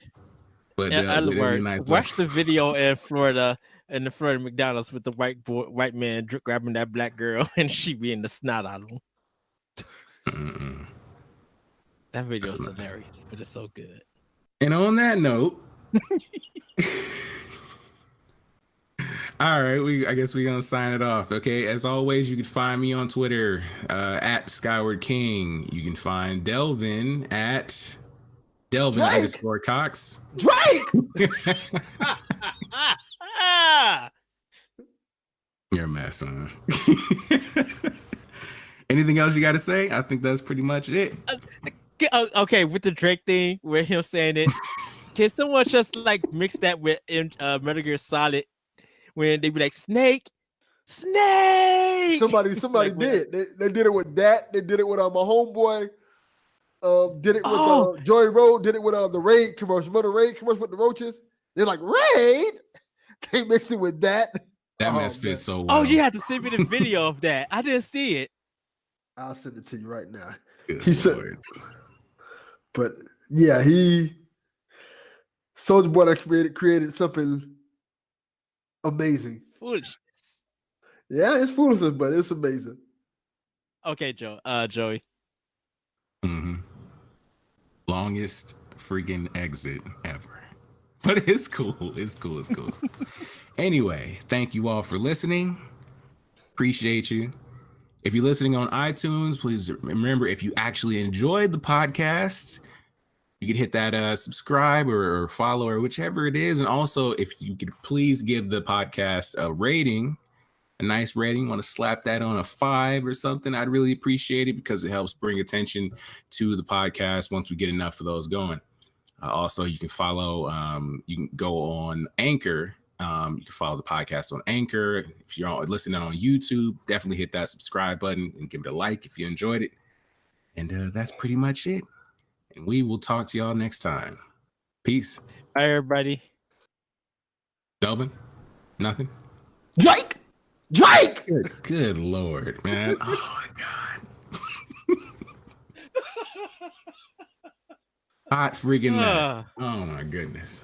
Speaker 1: But
Speaker 3: in other words,
Speaker 1: nice
Speaker 3: watch the video in Florida, in the Florida McDonald's with the white man grabbing that black girl and she being the snot out of him.
Speaker 1: Mm-mm.
Speaker 3: That video is hilarious, but it's so good.
Speaker 1: And on that note, all right, I guess we're gonna sign it off. Okay, as always, you can find me on Twitter at Skyward King. You can find Delvin at Delvin
Speaker 2: Drake!
Speaker 1: _Cox.
Speaker 2: Drake!
Speaker 1: You're a mess, man. Anything else you got to say? I think that's pretty much it.
Speaker 3: Okay, with the Drake thing, with him saying it, can someone just like mix that with Metal Gear Solid when they be like Snake?
Speaker 2: Somebody
Speaker 3: Like,
Speaker 2: did. They did it with that. They did it with my homeboy. Did it with Joey Road. Did it with the Raid commercial. Remember the Raid commercial with the roaches? They're like Raid. They mixed it with that.
Speaker 1: That mess fits so well.
Speaker 3: Oh, you had to send me the video of that. I didn't see it.
Speaker 2: I'll send it to you right now.
Speaker 1: Good
Speaker 2: he said,
Speaker 1: Lord.
Speaker 2: but yeah, Soulja Boy created something amazing.
Speaker 3: Foolishness.
Speaker 2: Yeah, it's foolishness, but it's amazing.
Speaker 3: Okay, Joey.
Speaker 1: Mm-hmm. Longest freaking exit ever. But it's cool. It's cool. Anyway, thank you all for listening. Appreciate you. If you're listening on iTunes, please remember, if you actually enjoyed the podcast, you can hit that subscribe or follow or whichever it is. And also, if you could please give the podcast a rating, a nice rating, want to slap that on a 5 or something, I'd really appreciate it because it helps bring attention to the podcast once we get enough of those going. Also, you can follow, you can go on Anchor. You can follow the podcast on Anchor. If you're listening on YouTube, definitely hit that subscribe button and give it a like if you enjoyed it. And that's pretty much it. And we will talk to y'all next time. Peace.
Speaker 3: Bye, everybody.
Speaker 1: Delvin? Nothing?
Speaker 2: Drake!
Speaker 1: Good Lord, man. Oh, my God. Hot freaking mess. Oh, my goodness.